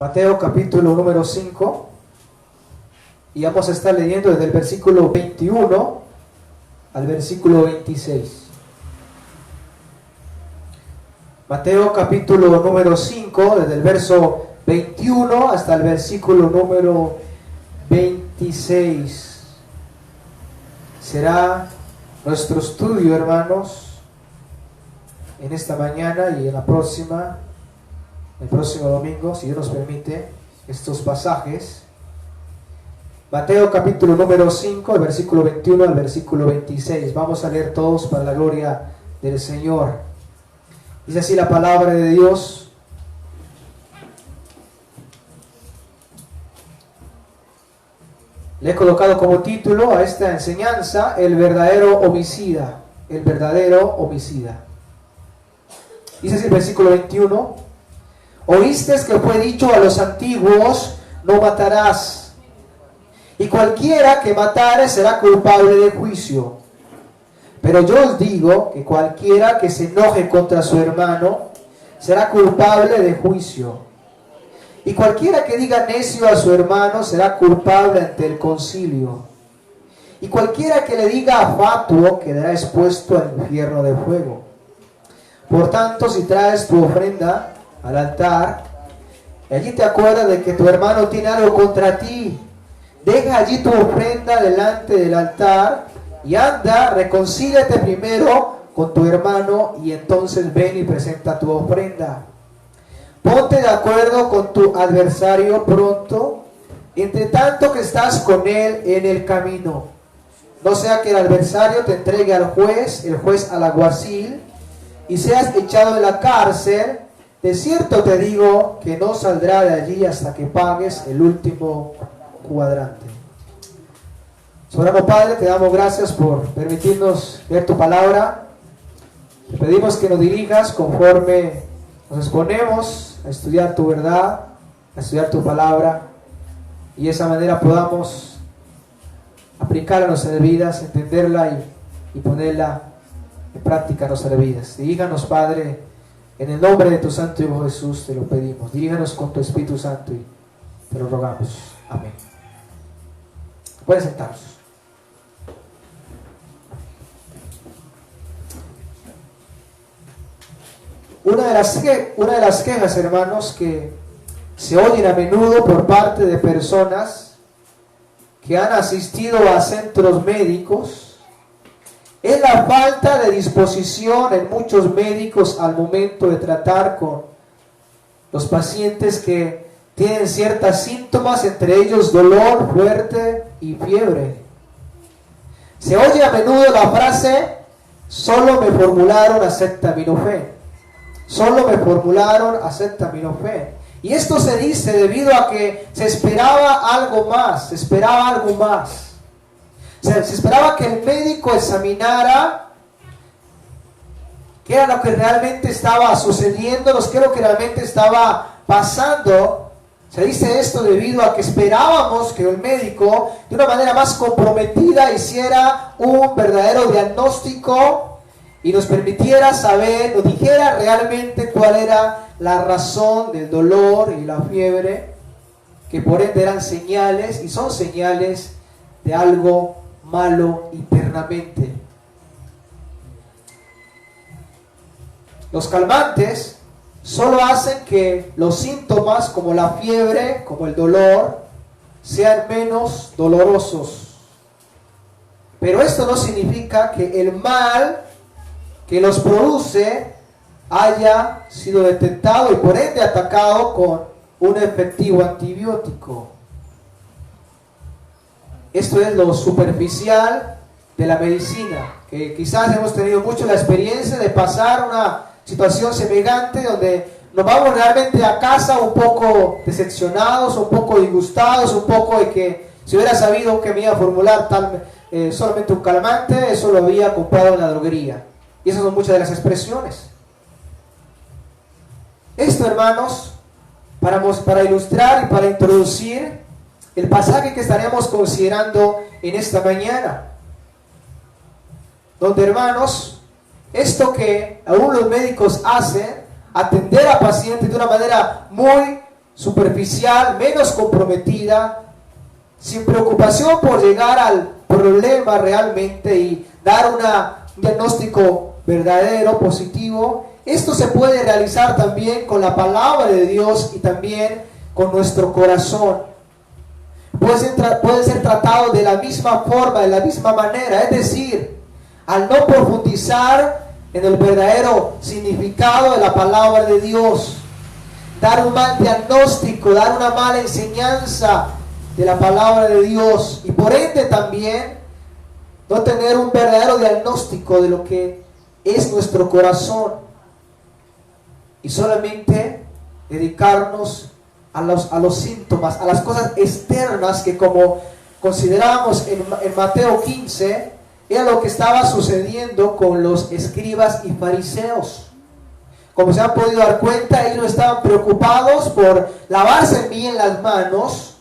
Mateo capítulo número 5, y vamos a estar leyendo desde el versículo 21 al versículo 26. Mateo capítulo número 5, desde el verso 21 hasta el versículo número 26. Será nuestro estudio, hermanos, en esta mañana y en la próxima. El próximo domingo, si Dios nos permite, estos pasajes. Mateo capítulo número 5, el versículo 21 al versículo 26. Vamos a leer todos para la gloria del Señor. Dice así la palabra de Dios. Le he colocado como título a esta enseñanza: el verdadero homicida. El verdadero homicida. Dice así el versículo 21. Oísteis que fue dicho a los antiguos: no matarás, y cualquiera que matare será culpable de juicio. Pero yo os digo que cualquiera que se enoje contra su hermano será culpable de juicio. Y cualquiera que diga necio a su hermano será culpable ante el concilio. Y cualquiera que le diga fatuo quedará expuesto al infierno de fuego. Por tanto, si traes tu ofrenda al altar, y allí te acuerdas de que tu hermano tiene algo contra ti, deja allí tu ofrenda delante del altar y anda, reconcíliate primero con tu hermano, y entonces ven y presenta tu ofrenda. Ponte de acuerdo con tu adversario pronto, entre tanto que estás con él en el camino, no sea que el adversario te entregue al juez, el juez al alguacil, y seas echado en la cárcel. De cierto te digo que no saldrá de allí hasta que pagues el último cuadrante. Soberano Padre, te damos gracias por permitirnos ver tu palabra. Te pedimos que nos dirijas conforme nos exponemos a estudiar tu verdad, a estudiar tu palabra, y de esa manera podamos aplicarla a nuestras vidas, entenderla y ponerla en práctica en nuestras vidas. Diríjanos, Padre, en el nombre de tu Santo Hijo Jesús te lo pedimos. Diríjanos con tu Espíritu Santo y te lo rogamos. Amén. Pueden sentarse. Una de las quejas, hermanos, que se oyen a menudo por parte de personas que han asistido a centros médicos es la falta de disposición en muchos médicos al momento de tratar con los pacientes que tienen ciertos síntomas, entre ellos dolor fuerte y fiebre. Se oye a menudo la frase: solo me formularon acetaminofén. Solo me formularon acetaminofén. Y esto se dice debido a que se esperaba algo más, se esperaba algo más. Se esperaba que el médico examinara qué era lo que realmente estaba sucediendo, qué era lo que realmente estaba pasando. Se dice esto debido a que esperábamos que el médico, de una manera más comprometida, hiciera un verdadero diagnóstico y nos permitiera saber, nos dijera realmente cuál era la razón del dolor y la fiebre, que por ende eran señales y son señales de algo malo internamente. Los calmantes solo hacen que los síntomas, como la fiebre, como el dolor, sean menos dolorosos. Pero esto no significa que el mal que los produce haya sido detectado y por ende atacado con un efectivo antibiótico. Esto es lo superficial de la medicina, que quizás hemos tenido mucho la experiencia de pasar una situación semejante donde nos vamos realmente a casa un poco decepcionados, un poco disgustados, un poco de que si hubiera sabido que me iba a formular solamente un calmante, eso lo había comprado en la droguería. Y esas son muchas de las expresiones. Esto, hermanos, para ilustrar y para introducir el pasaje que estaremos considerando en esta mañana, donde, hermanos, esto que aún los médicos hacen, atender a pacientes de una manera muy superficial, menos comprometida, sin preocupación por llegar al problema realmente y dar un diagnóstico verdadero, positivo. Esto se puede realizar también con la palabra de Dios y también con nuestro corazón. Puede ser tratado de la misma forma, de la misma manera, es decir, al no profundizar en el verdadero significado de la palabra de Dios, dar un mal diagnóstico, dar una mala enseñanza de la palabra de Dios y por ende también no tener un verdadero diagnóstico de lo que es nuestro corazón y solamente dedicarnos a los síntomas, a las cosas externas que, como consideramos en Mateo 15, era lo que estaba sucediendo con los escribas y fariseos. Como se han podido dar cuenta, ellos estaban preocupados por lavarse bien las manos.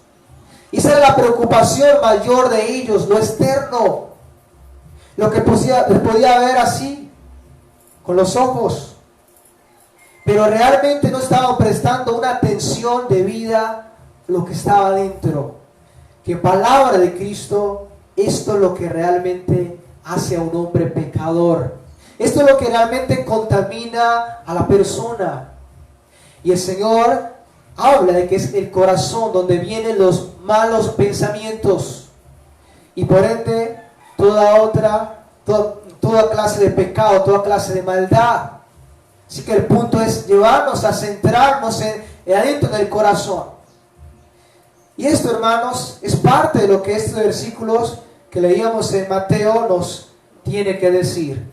Y esa era la preocupación mayor de ellos, lo externo, lo que les podía ver así, con los ojos. Pero realmente no estaban prestando una atención debida a lo que estaba dentro. Que palabra de Cristo, esto es lo que realmente hace a un hombre pecador. Esto es lo que realmente contamina a la persona. Y el Señor habla de que es el corazón donde vienen los malos pensamientos. Y por ende, toda clase de pecado, toda clase de maldad. Así que el punto es llevarnos a centrarnos en adentro del corazón. Y esto, hermanos, es parte de lo que estos versículos que leíamos en Mateo nos tiene que decir.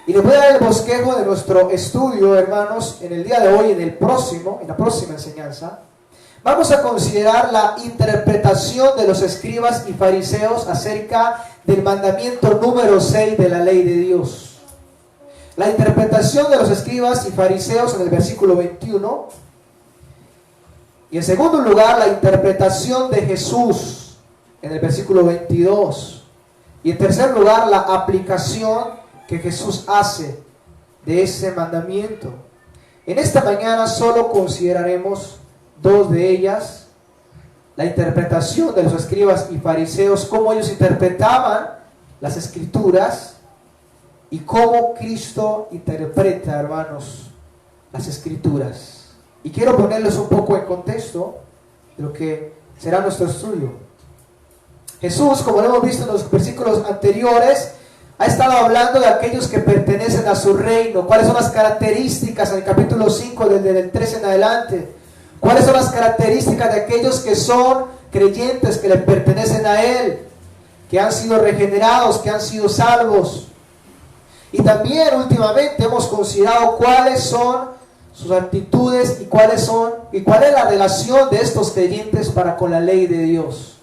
Y les voy a dar el bosquejo de nuestro estudio, hermanos, en el día de hoy, en la próxima enseñanza. Vamos a considerar la interpretación de los escribas y fariseos acerca del mandamiento número 6 de la ley de Dios. La interpretación de los escribas y fariseos en el versículo 21. Y en segundo lugar, la interpretación de Jesús en el versículo 22. Y en tercer lugar, la aplicación que Jesús hace de ese mandamiento. En esta mañana solo consideraremos dos de ellas. La interpretación de los escribas y fariseos, cómo ellos interpretaban las escrituras y cómo Cristo interpreta, hermanos, las escrituras. Y quiero ponerles un poco en contexto de lo que será nuestro estudio. Jesús, como lo hemos visto en los versículos anteriores, ha estado hablando de aquellos que pertenecen a su reino. ¿Cuáles son las características en el capítulo 5, desde el 13 en adelante? ¿Cuáles son las características de aquellos que son creyentes, que le pertenecen a Él, que han sido regenerados, que han sido salvos? Y también últimamente hemos considerado cuáles son sus actitudes y cuál es la relación de estos creyentes para con la ley de Dios.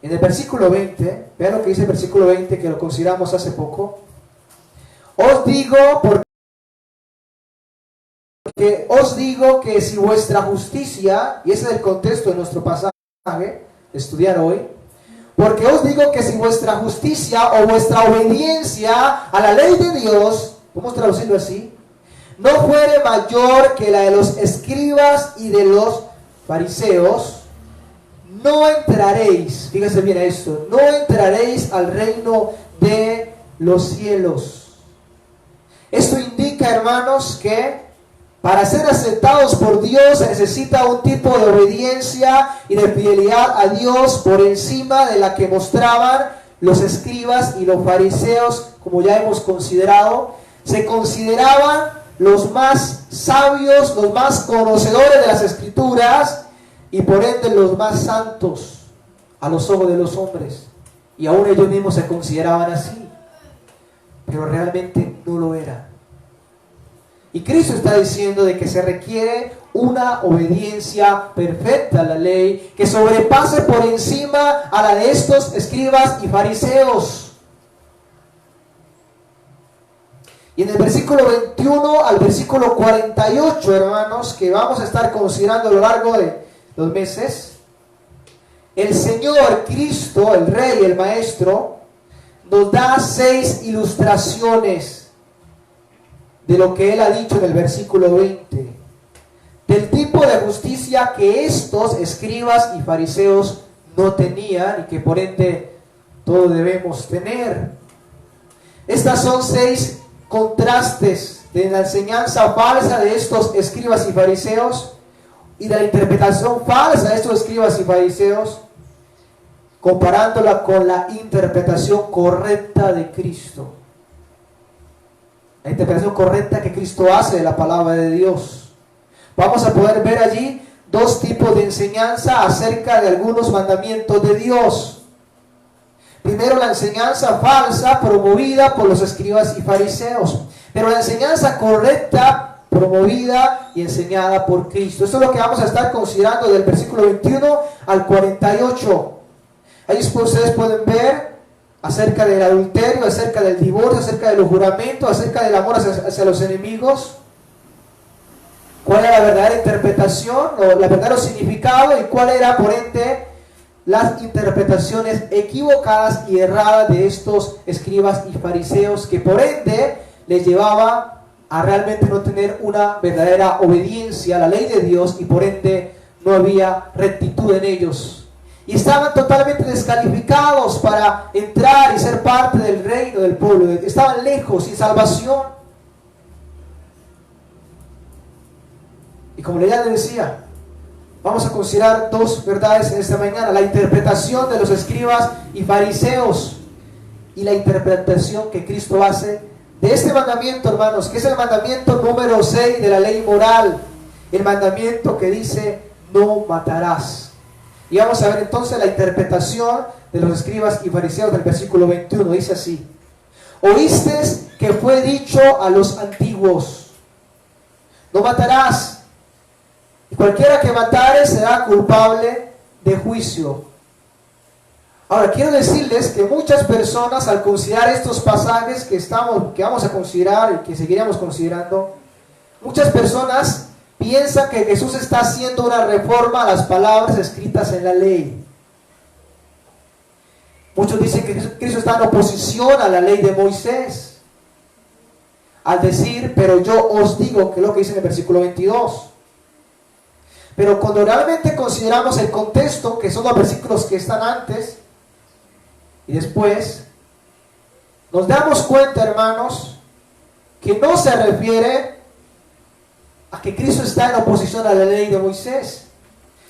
En el versículo 20, vean lo que dice el versículo 20, que lo consideramos hace poco. Os digo que si vuestra justicia, y ese es el contexto de nuestro pasaje de estudiar hoy, porque os digo que si vuestra justicia o vuestra obediencia a la ley de Dios, podemos traducirlo así, no fuere mayor que la de los escribas y de los fariseos, no entraréis, fíjense bien a esto, no entraréis al reino de los cielos. Esto indica, hermanos, que para ser aceptados por Dios se necesita un tipo de obediencia y de fidelidad a Dios por encima de la que mostraban los escribas y los fariseos, como ya hemos considerado. Se consideraban los más sabios, los más conocedores de las escrituras y por ende los más santos a los ojos de los hombres. Y aún ellos mismos se consideraban así, pero realmente no lo eran. Y Cristo está diciendo de que se requiere una obediencia perfecta a la ley, que sobrepase por encima a la de estos escribas y fariseos. Y en el versículo 21 al versículo 48, hermanos, que vamos a estar considerando a lo largo de los meses, el Señor Cristo, el Rey, el Maestro, nos da 6 ilustraciones de lo que Él ha dicho en el versículo 20, de del tipo de justicia que estos escribas y fariseos no tenían y que por ende todos debemos tener. Estas son 6 contrastes de la enseñanza falsa de estos escribas y fariseos y de la interpretación falsa de estos escribas y fariseos, comparándola con la interpretación correcta de Cristo. La interpretación correcta que Cristo hace de la palabra de Dios. Vamos a poder ver allí 2 tipos de enseñanza acerca de algunos mandamientos de Dios. Primero, la enseñanza falsa promovida por los escribas y fariseos, pero la enseñanza correcta promovida y enseñada por Cristo. Esto es lo que vamos a estar considerando del versículo 21 al 48. Ahí ustedes pueden ver acerca del adulterio, acerca del divorcio, acerca de los juramentos, acerca del amor hacia los enemigos. Cuál era la verdadera interpretación o el verdadero significado y cuál era por ende las interpretaciones equivocadas y erradas de estos escribas y fariseos, que por ende les llevaba a realmente no tener una verdadera obediencia a la ley de Dios y por ende no había rectitud en ellos. Y estaban totalmente descalificados para entrar y ser parte del reino del pueblo. Estaban lejos, sin salvación. Y como ya les decía, vamos a considerar 2 verdades en esta mañana: la interpretación de los escribas y fariseos y la interpretación que Cristo hace de este mandamiento, hermanos, que es el mandamiento número 6 de la ley moral, el mandamiento que dice: no matarás. Y vamos a ver entonces la interpretación de los escribas y fariseos del versículo 21. Dice así: oísteis que fue dicho a los antiguos: no matarás, y cualquiera que matare será culpable de juicio. Ahora, quiero decirles que muchas personas, al considerar estos pasajes que vamos a considerar y que seguiremos considerando, muchas personas piensan que Jesús está haciendo una reforma a las palabras escritas en la ley. Muchos dicen que Cristo está en oposición a la ley de Moisés, al decir: pero yo os digo, que es lo que dice en el versículo 22. Pero cuando realmente consideramos el contexto, que son los versículos que están antes y después, nos damos cuenta, hermanos, que no se refiere a que Cristo está en oposición a la ley de Moisés,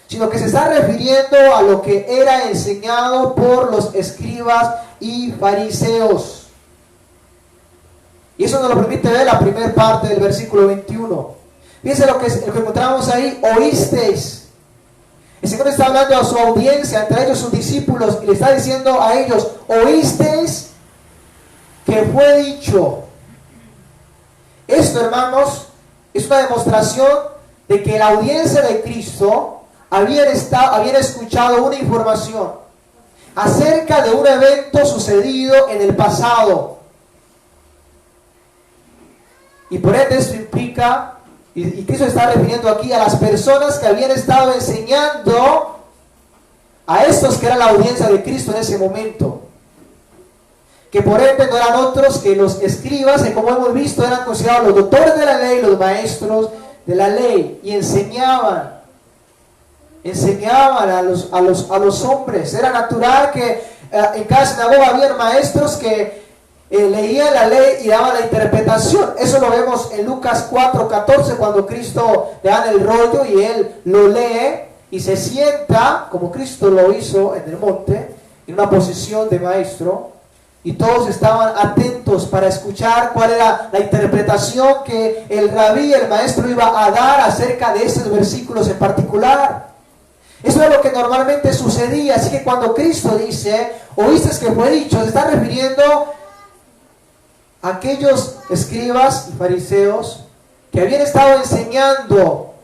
sino que se está refiriendo a lo que era enseñado por los escribas y fariseos. Y eso nos lo permite ver la primera parte del versículo 21. Fíjense lo que encontramos ahí: oísteis. El Señor está hablando a su audiencia, entre ellos sus discípulos, y le está diciendo a ellos: oísteis que fue dicho. Esto, hermanos, es una demostración de que la audiencia de Cristo habían escuchado una información acerca de un evento sucedido en el pasado. Y por ende esto implica, y Cristo está refiriendo aquí a las personas que habían estado enseñando a estos que eran la audiencia de Cristo en ese momento, que por ende no eran otros que los escribas, que como hemos visto eran considerados los doctores de la ley, los maestros de la ley, y enseñaban a los hombres. Era natural que en cada sinagoga había maestros que leían la ley y daban la interpretación. Eso lo vemos en Lucas 4:14, cuando Cristo le dan el rollo y él lo lee y se sienta, como Cristo lo hizo en el monte, en una posición de maestro, y todos estaban atentos para escuchar cuál era la interpretación que el rabí, el maestro, iba a dar acerca de esos versículos en particular. Eso es lo que normalmente sucedía. Así que cuando Cristo dice: oíste que fue dicho, se está refiriendo a aquellos escribas y fariseos que habían estado enseñando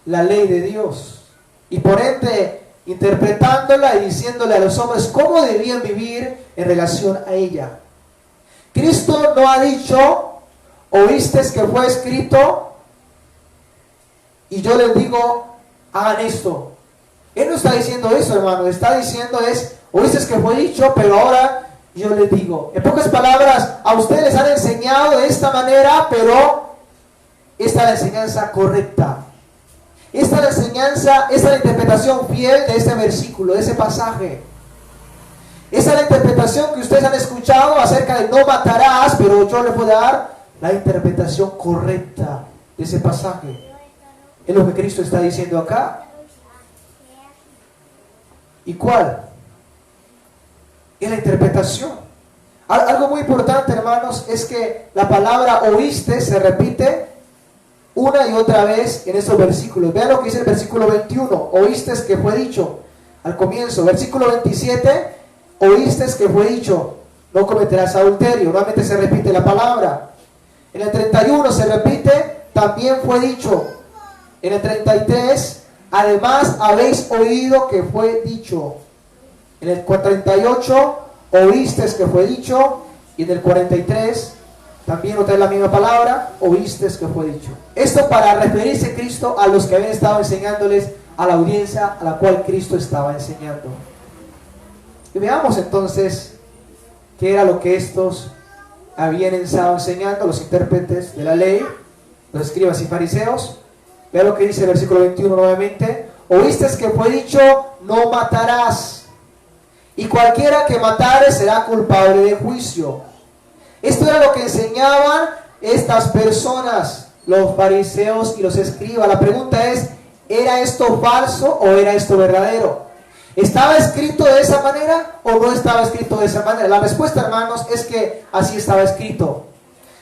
la ley de Dios y por ende interpretándola y diciéndole a los hombres cómo debían vivir en relación a ella. Cristo no ha dicho: oíste que fue escrito y yo les digo hagan esto. Él no está diciendo eso, hermano. Está diciendo oíste que fue dicho, pero ahora yo les digo. En pocas palabras, a ustedes les han enseñado de esta manera, pero esta es la enseñanza correcta. Esta es la enseñanza, esta es la interpretación fiel de este versículo, de ese pasaje. Esa es la interpretación que ustedes han escuchado acerca de no matarás, pero yo les voy a dar la interpretación correcta de ese pasaje. Es lo que Cristo está diciendo acá. ¿Y cuál? Es la interpretación. Algo muy importante, hermanos, es que la palabra oíste se repite una y otra vez en estos versículos. Vean lo que dice el versículo 21. Oíste que fue dicho al comienzo. Versículo 27. Oíste que fue dicho, no cometerás adulterio. Nuevamente se repite la palabra. En el 31 se repite, también fue dicho. En el 33, además habéis oído que fue dicho. En el 38, oíste que fue dicho. Y en el 43, también otra vez la misma palabra, oíste que fue dicho. Esto para referirse Cristo a los que habían estado enseñándoles, a la audiencia a la cual Cristo estaba enseñando. Y veamos entonces qué era lo que estos habían estado enseñando, los intérpretes de la ley, los escribas y fariseos. Vean lo que dice el versículo 21 nuevamente. Oíste que fue dicho, no matarás, y cualquiera que matare será culpable de juicio. Esto era lo que enseñaban estas personas, los fariseos y los escribas. La pregunta es, ¿era esto falso o era esto verdadero? ¿Estaba escrito de esa manera o no estaba escrito de esa manera? La respuesta, hermanos, es que así estaba escrito.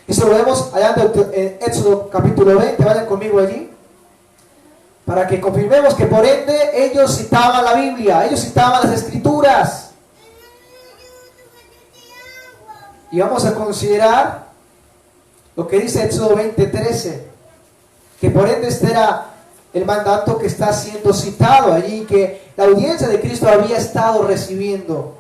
Eso lo vemos allá en Éxodo capítulo 20, vayan conmigo allí, para que confirmemos que por ende ellos citaban la Biblia, ellos citaban las Escrituras. Y vamos a considerar lo que dice Éxodo 20:13, que por ende este era el mandato que está siendo citado allí, que la audiencia de Cristo había estado recibiendo.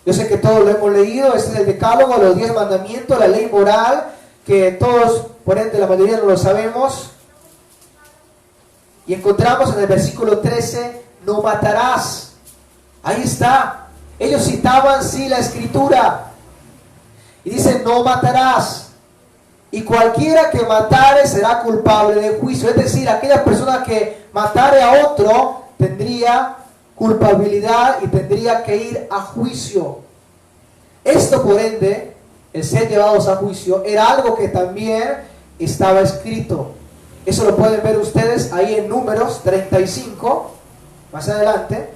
Yo sé que todos lo hemos leído, este es el decálogo, los 10 mandamientos, la ley moral, que todos, por ende la mayoría no lo sabemos. Y encontramos en el versículo 13, no matarás. Ahí está. Ellos citaban sí la Escritura. Y dice, no matarás. Y cualquiera que matare será culpable de juicio. Es decir, aquella persona que matare a otro tendría culpabilidad y tendría que ir a juicio. Esto por ende, el ser llevados a juicio, era algo que también estaba escrito. Eso lo pueden ver ustedes ahí en Números 35, más adelante.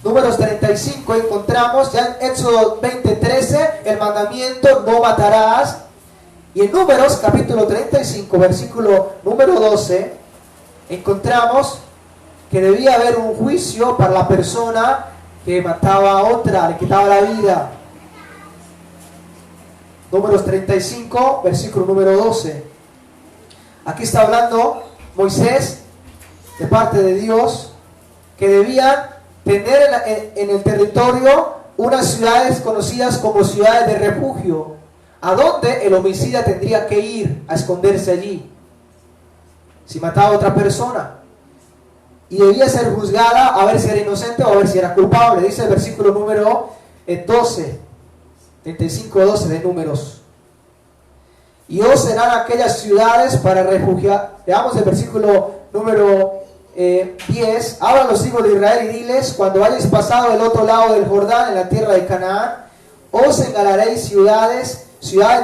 Números 35 encontramos ya en Éxodo 20:13 el mandamiento no matarás. Y en Números capítulo 35 versículo número 12 encontramos que debía haber un juicio para la persona que mataba a otra, le quitaba la vida. Números 35 versículo número 12. Aquí está hablando Moisés de parte de Dios que debían tener en el territorio unas ciudades conocidas como ciudades de refugio, a donde el homicida tendría que ir a esconderse allí si mataba a otra persona, y debía ser juzgada a ver si era inocente o a ver si era culpable. Dice el versículo número 12, 35:12 de Números. Y os serán aquellas ciudades para refugiar. Veamos el versículo número 10. Habla a los hijos de Israel y diles: cuando hayáis pasado del otro lado del Jordán, en la tierra de Canaán, os señalaréis ciudades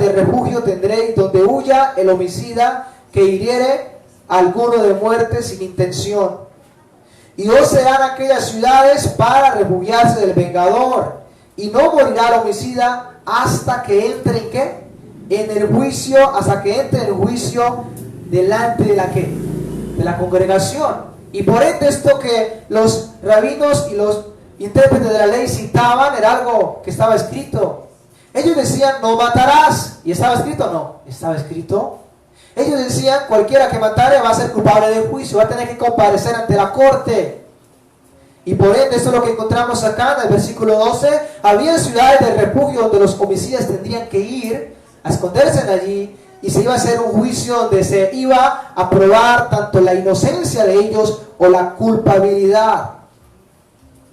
de refugio tendréis, donde huya el homicida que hiriere a alguno de muerte sin intención. Y os serán aquellas ciudades para refugiarse del vengador, y no morirá el homicida hasta que entre en ¿qué? En el juicio, hasta que entre en el juicio delante de la congregación. Y por ende esto que los rabinos y los intérpretes de la ley citaban era algo que estaba escrito. Ellos decían no matarás, y estaba escrito, no, estaba escrito. Ellos decían cualquiera que matare va a ser culpable del juicio, va a tener que comparecer ante la corte. Y por ende esto es lo que encontramos acá en el versículo 12. Había ciudades de refugio donde los homicidas tendrían que ir a esconderse allí, y se iba a hacer un juicio donde se iba a probar tanto la inocencia de ellos o la culpabilidad.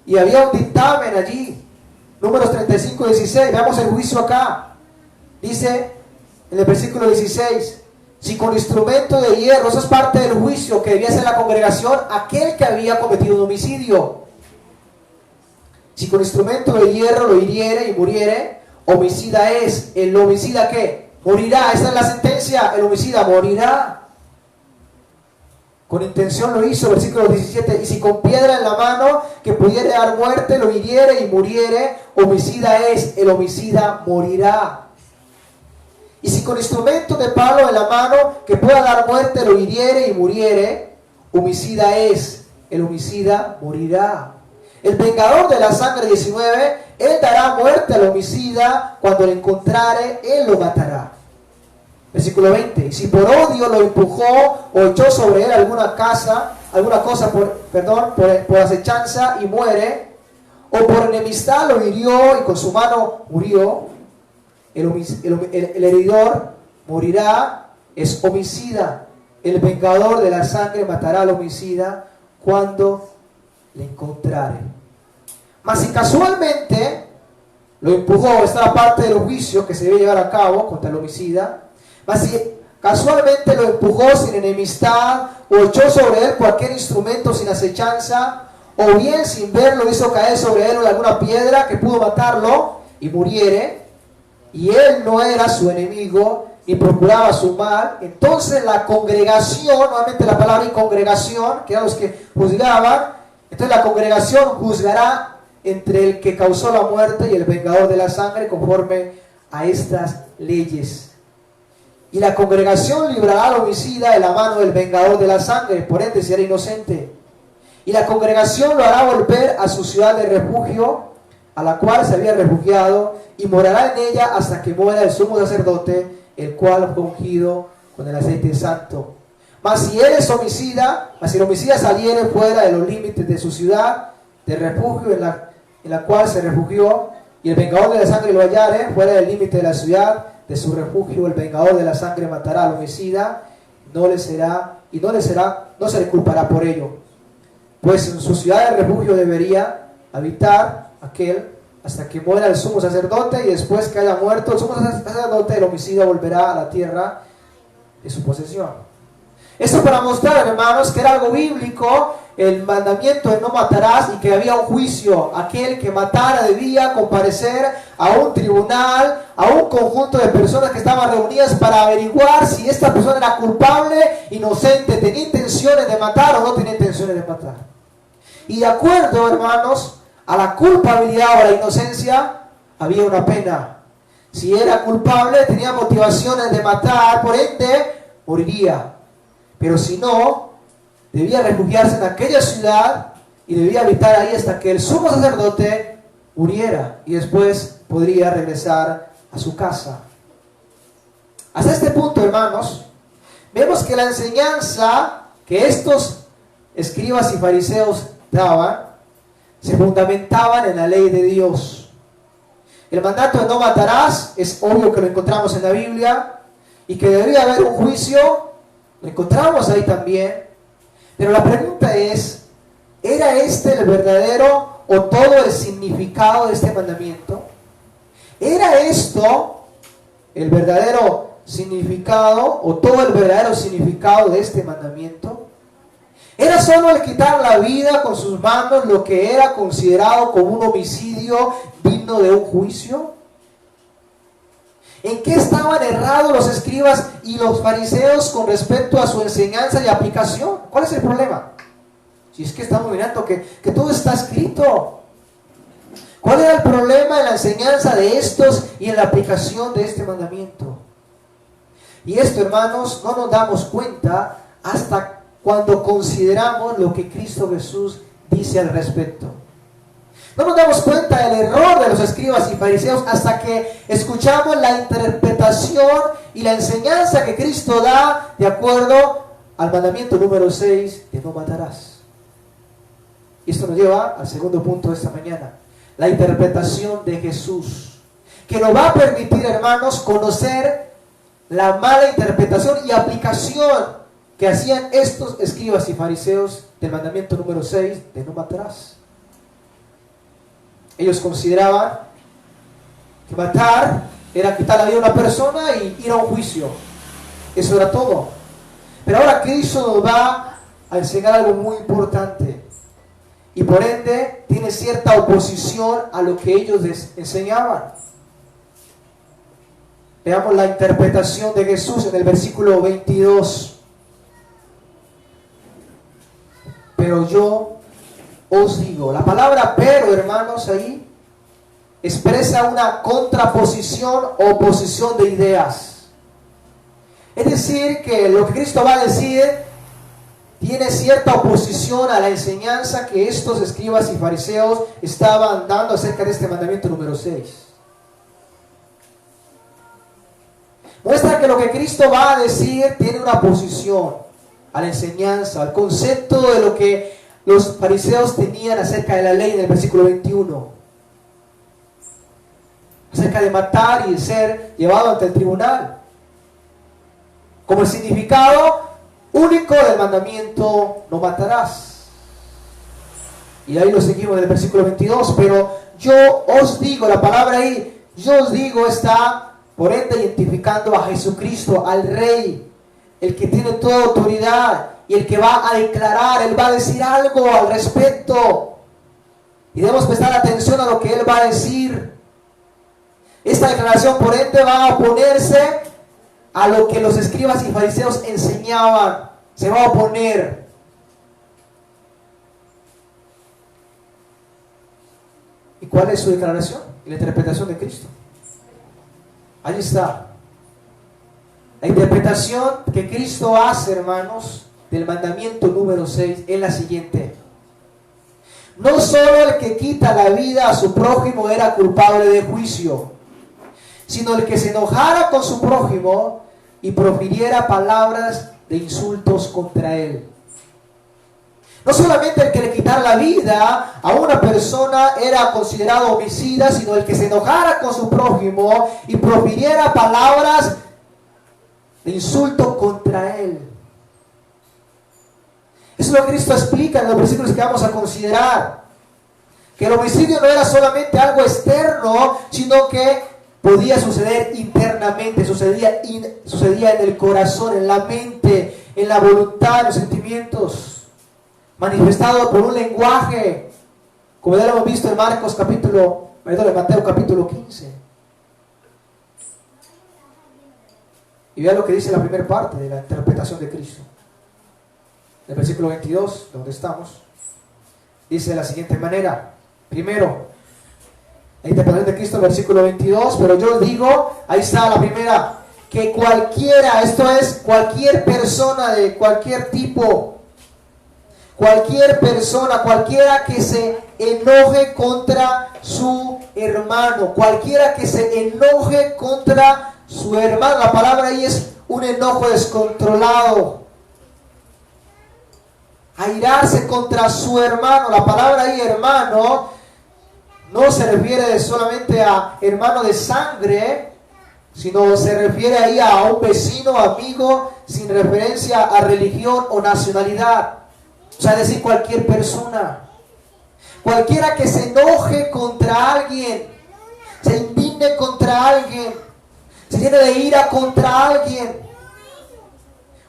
Y había un dictamen allí. Números 35:16. Veamos el juicio acá. Dice en el versículo 16: si con instrumento de hierro, eso es parte del juicio que debía hacer la congregación, aquel que había cometido un homicidio. Si con instrumento de hierro lo hiriere y muriere, homicida es. ¿El homicida qué? Morirá. Esta es la sentencia. El homicida morirá. Con intención lo hizo, versículo 17. Y si con piedra en la mano que pudiere dar muerte lo hiriere y muriere, homicida es. El homicida morirá. Y si con instrumento de palo en la mano que pueda dar muerte lo hiriere y muriere, homicida es. El homicida morirá. El vengador de la sangre, 19, él dará muerte al homicida, cuando lo encontrare, él lo matará. Versículo 20, y si por odio lo empujó o echó sobre él alguna cosa por acechanza y muere, o por enemistad lo hirió y con su mano murió, el heridor morirá, es homicida. El vengador de la sangre matará al homicida cuando le encontrare. Mas si casualmente lo empujó, esta es la parte del juicio que se debe llevar a cabo contra el homicida. Mas si casualmente lo empujó sin enemistad, o echó sobre él cualquier instrumento sin acechanza, o bien sin verlo hizo caer sobre él alguna piedra que pudo matarlo, y muriere, y él no era su enemigo, ni procuraba su mal, entonces la congregación, nuevamente la palabra y congregación, que eran los que juzgaban, entonces la congregación juzgará entre el que causó la muerte y el vengador de la sangre conforme a estas leyes. Y la congregación librará al homicida de la mano del vengador de la sangre, por ende será inocente. Y la congregación lo hará volver a su ciudad de refugio, a la cual se había refugiado, y morará en ella hasta que muera el sumo sacerdote, el cual fue ungido con el aceite santo. Mas si él es homicida, mas si el homicida saliere fuera de los límites de su ciudad de refugio en la cual se refugió, y el vengador de la sangre lo hallare fuera del límite de la ciudad de su refugio, el vengador de la sangre matará al homicida, no se le culpará por ello, pues en su ciudad de refugio debería habitar aquel hasta que muera el sumo sacerdote, y después que haya muerto el sumo sacerdote, el homicida volverá a la tierra de su posesión. Esto para mostrar, hermanos, que era algo bíblico el mandamiento de no matarás, y que había un juicio. Aquel que matara debía comparecer a un tribunal, a un conjunto de personas que estaban reunidas para averiguar si esta persona era culpable, inocente, tenía intenciones de matar o no tenía intenciones de matar. Y de acuerdo, hermanos, a la culpabilidad o a la inocencia, había una pena. Si era culpable, tenía motivaciones de matar, por ende, moriría. Pero si no, debía refugiarse en aquella ciudad y debía habitar ahí hasta que el sumo sacerdote muriera, y después podría regresar a su casa. Hasta este punto, hermanos, vemos que la enseñanza que estos escribas y fariseos daban se fundamentaban en la ley de Dios. El mandato de no matarás es obvio que lo encontramos en la Biblia, y que debería haber un juicio, lo encontramos ahí también. Pero la pregunta es, ¿era este el verdadero o todo el significado de este mandamiento? ¿Era esto el verdadero significado o todo el verdadero significado de este mandamiento? ¿Era solo el quitar la vida con sus manos lo que era considerado como un homicidio digno de un juicio? ¿En qué estaban errados los escribas y los fariseos con respecto a su enseñanza y aplicación? ¿Cuál es el problema? Si es que estamos mirando que todo está escrito. ¿Cuál era el problema en la enseñanza de estos y en la aplicación de este mandamiento? Y esto, hermanos, no nos damos cuenta hasta cuando consideramos lo que Cristo Jesús dice al respecto. No nos damos cuenta del error de los escribas y fariseos hasta que escuchamos la interpretación y la enseñanza que Cristo da de acuerdo al mandamiento número 6 de no matarás. Y esto nos lleva al segundo punto de esta mañana, la interpretación de Jesús, que nos va a permitir, hermanos, conocer la mala interpretación y aplicación que hacían estos escribas y fariseos del mandamiento número 6 de no matarás. Ellos consideraban que matar era quitar la vida a una persona y ir a un juicio. Eso era todo. Pero ahora Cristo nos va a enseñar algo muy importante. Y por ende tiene cierta oposición a lo que ellos les enseñaban. Veamos la interpretación de Jesús en el versículo 22. Pero yo os digo, la palabra pero, hermanos, ahí expresa una contraposición o oposición de ideas. Es decir, que lo que Cristo va a decir tiene cierta oposición a la enseñanza que estos escribas y fariseos estaban dando acerca de este mandamiento número 6. Muestra que lo que Cristo va a decir tiene una oposición a la enseñanza, al concepto de lo que los fariseos tenían acerca de la ley en el versículo 21. Acerca de matar y de ser llevado ante el tribunal. Como el significado único del mandamiento, no matarás. Y ahí lo seguimos en el versículo 22. Pero yo os digo, la palabra ahí, yo os digo, está por ende identificando a Jesucristo, al Rey, el que tiene toda autoridad y el que va a declarar, Él va a decir algo al respecto. Y debemos prestar atención a lo que Él va a decir. Esta declaración por ende va a oponerse a lo que los escribas y fariseos enseñaban. Se va a oponer. ¿Y cuál es su declaración? Y la interpretación de Cristo. Ahí está. La interpretación que Cristo hace, hermanos, del mandamiento número 6 es la siguiente. No solo el que quita la vida a su prójimo era culpable de juicio, sino el que se enojara con su prójimo y profiriera palabras de insultos contra él. No solamente el que le quitara la vida a una persona era considerado homicida, sino el que se enojara con su prójimo y profiriera palabras de insulto contra él. Eso es lo que Cristo explica en los versículos que vamos a considerar. Que el homicidio no era solamente algo externo, sino que podía suceder internamente, sucedía en el corazón, en la mente, en la voluntad, en los sentimientos. Manifestado por un lenguaje, como ya lo hemos visto en Mateo capítulo 15. Y vean lo que dice la primera parte de la interpretación de Cristo. El versículo 22, donde estamos, dice de la siguiente manera. Primero, la interpretación de Cristo, el versículo 22, pero yo os digo, ahí está la primera, que cualquiera, esto es, cualquier persona de cualquier tipo, cualquier persona, cualquiera que se enoje contra su hermano, cualquiera que se enoje contra su hermano, la palabra ahí es un enojo descontrolado, airarse contra su hermano, la palabra ahí hermano no se refiere solamente a hermano de sangre, sino se refiere ahí a un vecino, amigo, sin referencia a religión o nacionalidad. O sea, decir cualquier persona, cualquiera que se enoje contra alguien, se indigne contra alguien, se llene de ira contra alguien,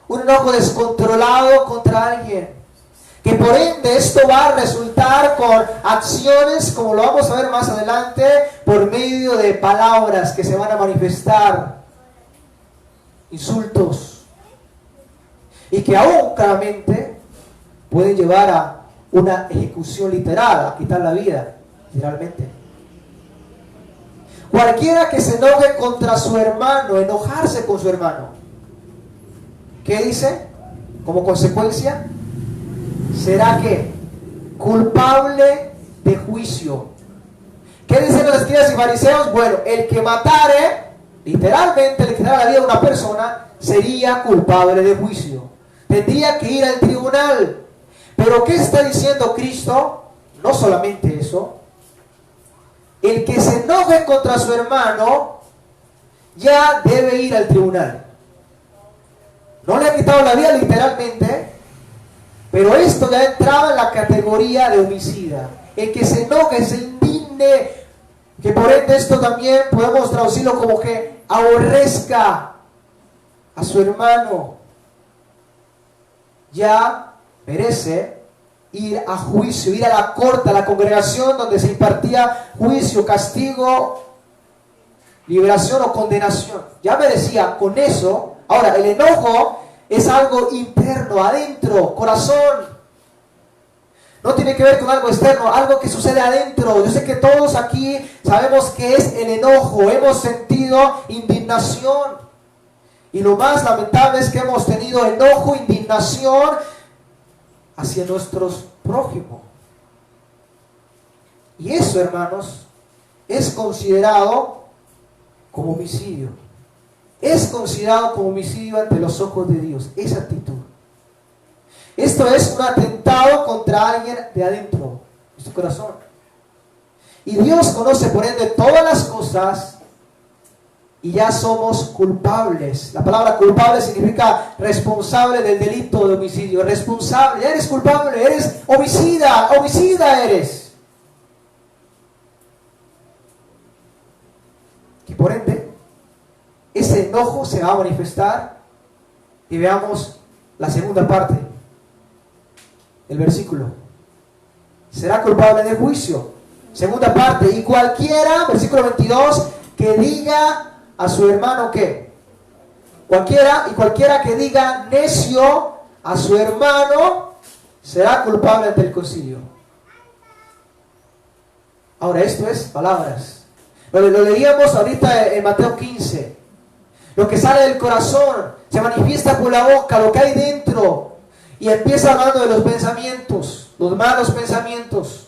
un enojo descontrolado contra alguien, que por ende esto va a resultar con acciones, como lo vamos a ver más adelante, por medio de palabras que se van a manifestar, insultos, y que aún claramente pueden llevar a una ejecución literal, a quitar la vida, literalmente. Cualquiera que se enoje contra su hermano, enojarse con su hermano, ¿qué dice? Como consecuencia, será que culpable de juicio. ¿Qué dicen los escribas y fariseos? Bueno, el que matare, literalmente el que da la vida a una persona, sería culpable de juicio. Tendría que ir al tribunal. Pero ¿qué está diciendo Cristo? No solamente eso. El que se enoje contra su hermano ya debe ir al tribunal. No le ha quitado la vida literalmente, pero esto ya entraba en la categoría de homicida. El que se enoje, se indigne, que por ende esto también podemos traducirlo como que aborrezca, a su hermano, ya merece ir a juicio, ir a la corte, a la congregación donde se impartía juicio, castigo, liberación o condenación. Ya merecía con eso. Ahora, el enojo es algo interno, adentro, corazón. No tiene que ver con algo externo, algo que sucede adentro. Yo sé que todos aquí sabemos qué es el enojo. Hemos sentido indignación. Y lo más lamentable es que hemos tenido enojo, indignación hacia nuestros prójimos. Y eso, hermanos, es considerado como homicidio. Es considerado como homicidio ante los ojos de Dios, esa actitud. Esto es un atentado contra alguien de adentro, de su corazón. Y Dios conoce por ende todas las cosas y ya somos culpables. La palabra culpable significa responsable del delito de homicidio. Responsable, eres culpable, eres homicida, homicida eres. Y por ende, ese enojo se va a manifestar. Y veamos la segunda parte del versículo. Será culpable de juicio. Segunda parte, y cualquiera, versículo 22, que diga a su hermano ¿qué? Cualquiera que diga necio a su hermano será culpable ante el concilio. Ahora, esto es palabras. Lo leíamos ahorita en Mateo 15. Lo que sale del corazón se manifiesta por la boca, lo que hay dentro. Y empieza hablando de los pensamientos, los malos pensamientos.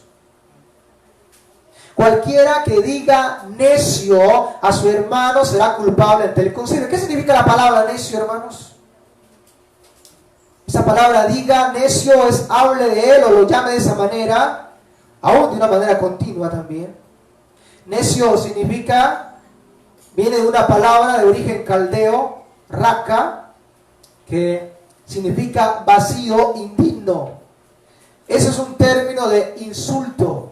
Cualquiera que diga necio a su hermano será culpable ante el concilio. ¿Qué significa la palabra necio, hermanos? Esa palabra diga necio es hable de él o lo llame de esa manera, aún de una manera continua también. Necio significa, viene de una palabra de origen caldeo, raka, que significa vacío, indigno. Eso es un término de insulto.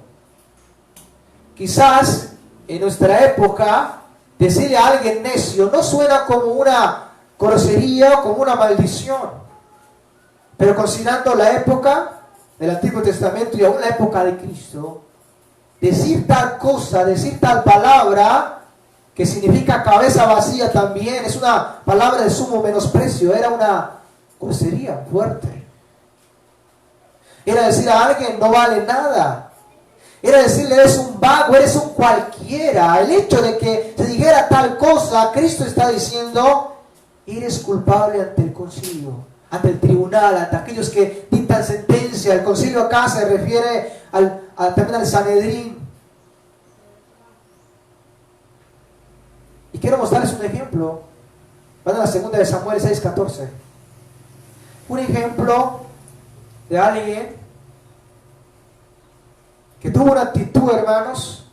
Quizás en nuestra época decirle a alguien necio no suena como una grosería o como una maldición, pero considerando la época del Antiguo Testamento y aún la época de Cristo, decir tal cosa, decir tal palabra que significa cabeza vacía también es una palabra de sumo menosprecio, era una grosería fuerte. Era decir a alguien no vale nada. Era decirle eres un vago, eres un cualquiera. El hecho de que se dijera tal cosa, Cristo está diciendo, eres culpable ante el concilio, ante el tribunal, ante aquellos que dictan sentencia. El concilio acá se refiere también al Sanedrín. Y quiero mostrarles un ejemplo. Van a la segunda de Samuel 6:14. Un ejemplo de alguien que tuvo una actitud, hermanos,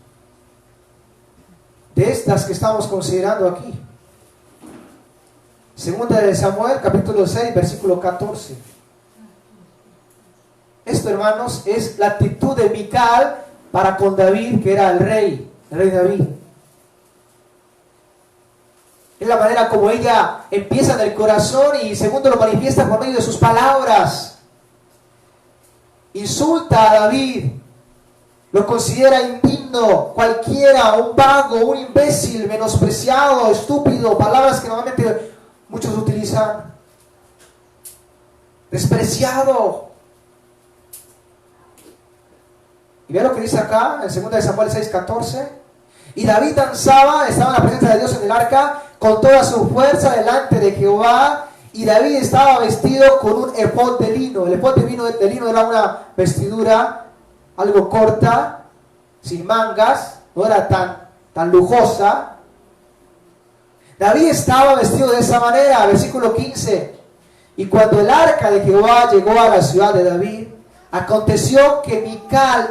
de estas que estamos considerando aquí. Segunda de Samuel, capítulo 6, versículo 14. Esto, hermanos, es la actitud de Mical para con David, que era el rey David. Es la manera como ella empieza en el corazón y segundo lo manifiesta por medio de sus palabras. Insulta a David. Lo considera indigno, cualquiera, un vago, un imbécil, menospreciado, estúpido, palabras que normalmente muchos utilizan. Despreciado. Y vea lo que dice acá, en 2 de Samuel 6:14. Y David danzaba, estaba en la presencia de Dios en el arca, con toda su fuerza delante de Jehová. Y David estaba vestido con un efod de lino. El efod de lino era una vestidura algo corta, sin mangas, no era tan lujosa. David estaba vestido de esa manera, versículo 15. Y cuando el arca de Jehová llegó a la ciudad de David, aconteció que Mical,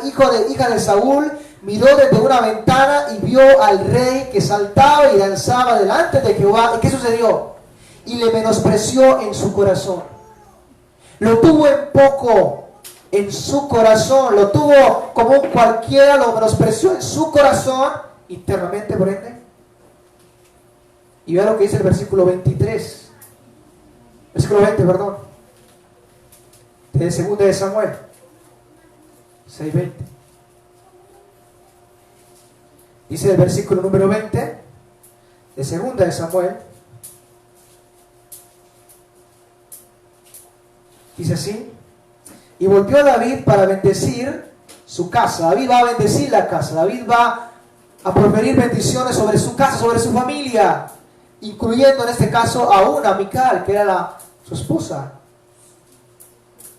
hija de Saúl, miró desde una ventana y vio al rey que saltaba y danzaba delante de Jehová. ¿Y qué sucedió? Y le menospreció en su corazón. Lo tuvo en poco en su corazón, lo tuvo como un cualquiera, lo menospreció en su corazón, internamente por ende. Y vea lo que dice el versículo 23. Versículo 20, perdón. De 2 de Samuel 6:20. Dice el versículo número 20 de 2 de Samuel. Dice así: y volvió David para bendecir su casa. David va a bendecir la casa. David va a proferir bendiciones sobre su casa, sobre su familia, incluyendo en este caso aún a Mical, que era su esposa.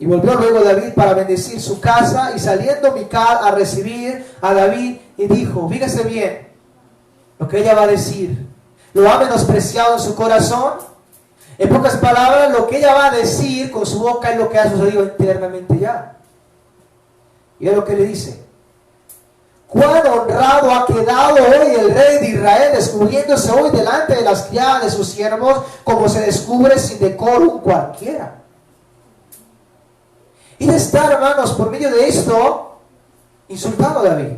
Y volvió luego David para bendecir su casa, y saliendo Mical a recibir a David, y dijo, fíjese bien lo que ella va a decir. Lo ha menospreciado en su corazón. En pocas palabras, lo que ella va a decir con su boca es lo que ha sucedido internamente ya. Y es lo que le dice: cuán honrado ha quedado hoy el rey de Israel, descubriéndose hoy delante de las criadas de sus siervos, como se descubre sin decoro cualquiera. Y de estar, hermanos, por medio de esto, insultando a David.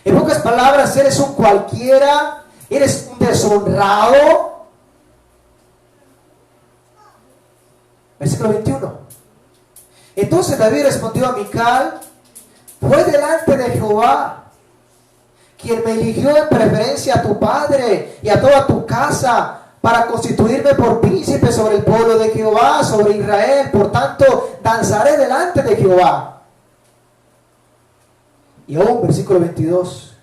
En pocas palabras, eres un cualquiera, eres un deshonrado. Versículo 21. Entonces David respondió a Mical: fue delante de Jehová quien me eligió en preferencia a tu padre y a toda tu casa para constituirme por príncipe sobre el pueblo de Jehová, sobre Israel. Por tanto, danzaré delante de Jehová. Y aún, versículo 22,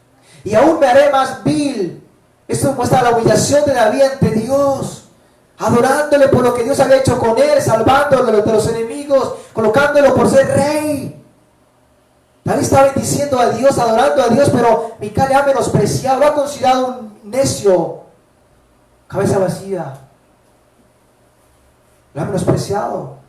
y aún me haré más vil. Esto muestra la humillación de David ante Dios, adorándole por lo que Dios había hecho con él, salvándolo de los enemigos, colocándolo por ser rey. David está bendiciendo a Dios, adorando a Dios, pero Mical le ha menospreciado, lo ha considerado un necio, cabeza vacía. Lo ha menospreciado.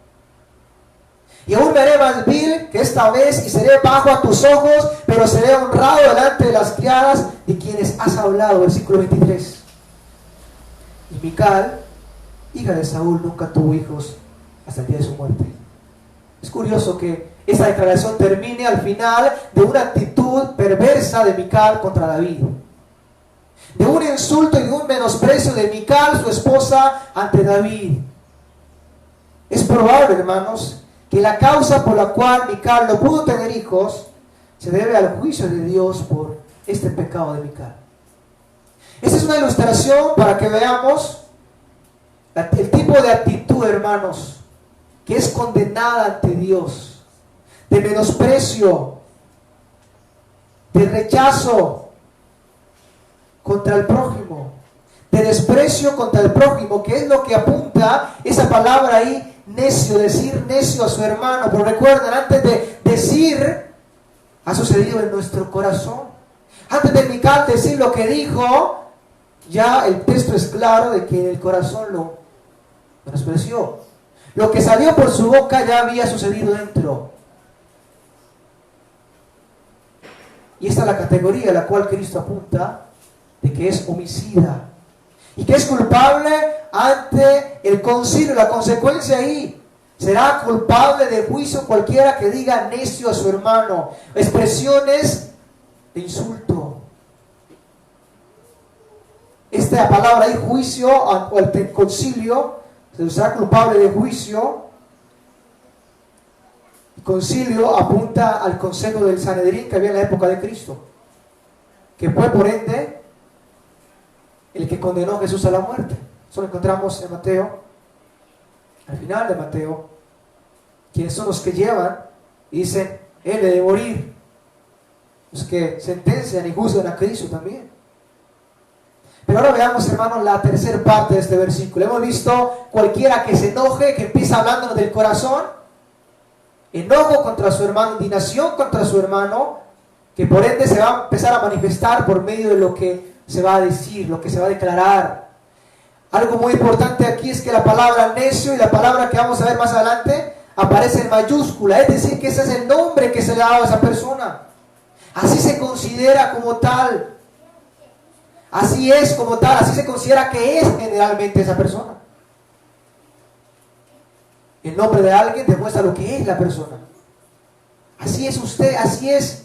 Y aún me haré más vil que esta vez, y seré bajo a tus ojos, pero seré honrado delante de las criadas de quienes has hablado. Versículo 23. Y Mical, hija de Saúl, nunca tuvo hijos hasta el día de su muerte. Es curioso que esta declaración termine al final de una actitud perversa de Mical contra David, de un insulto y de un menosprecio de Mical, su esposa, ante David. Es probable, hermanos, que la causa por la cual Mical no pudo tener hijos se debe al juicio de Dios por este pecado de Mical. Esta es una ilustración para que veamos el tipo de actitud, hermanos, que es condenada ante Dios, de menosprecio, de rechazo contra el prójimo, de desprecio contra el prójimo, que es lo que apunta esa palabra ahí, necio, decir necio a su hermano. Pero recuerden, antes de decir, ha sucedido en nuestro corazón. Antes de Mical decir lo que dijo, ya el texto es claro de que en el corazón lo menospreció. Lo que salió por su boca ya había sucedido dentro. Y esta es la categoría a la cual Cristo apunta, de que es homicida y que es culpable ante el concilio. La consecuencia ahí: será culpable de juicio cualquiera que diga necio a su hermano. Expresiones de insulto. Esta palabra ahí, juicio, o el concilio, se será culpable de juicio. El concilio apunta al consejo del Sanedrín que había en la época de Cristo, que fue por ende el que condenó a Jesús a la muerte. Eso lo encontramos en Mateo, al final de Mateo. Quienes son los que llevan y dicen: él debe morir. Los que sentencian y juzgan a Cristo también. Pero ahora veamos, hermanos, la tercera parte de este versículo. Hemos visto cualquiera que se enoje, que empieza hablándonos del corazón, enojo contra su hermano, indignación contra su hermano, que por ende se va a empezar a manifestar por medio de lo que se va a decir, lo que se va a declarar. Algo muy importante aquí es que la palabra necio y la palabra que vamos a ver más adelante aparece en mayúscula, es decir, que ese es el nombre que se le ha dado a esa persona. Así se considera como tal. Así es como tal, así se considera que es generalmente esa persona. El nombre de alguien demuestra lo que es la persona. Así es usted, así es.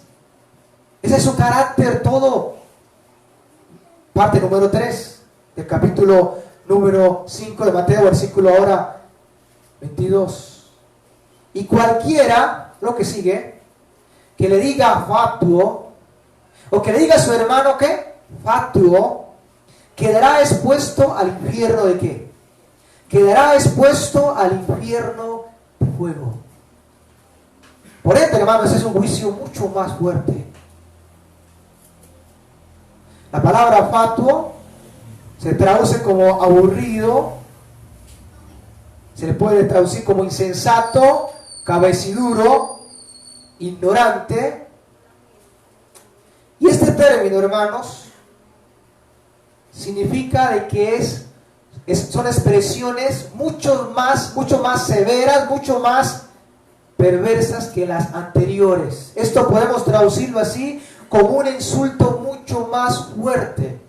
Ese es su carácter todo. Parte número 3 del capítulo número 5 de Mateo, versículo ahora 22. Y cualquiera, lo que sigue, que le diga fatuo, o que le diga a su hermano que fatuo, quedará expuesto al infierno de qué? Quedará expuesto al infierno de fuego. Por ende, hermanos, es un juicio mucho más fuerte. La palabra fatuo se traduce como aburrido, se le puede traducir como insensato, cabeciduro, ignorante. Y este término, hermanos, significa de que son expresiones mucho más severas, mucho más perversas que las anteriores. Esto podemos traducirlo así, como un insulto mucho más fuerte.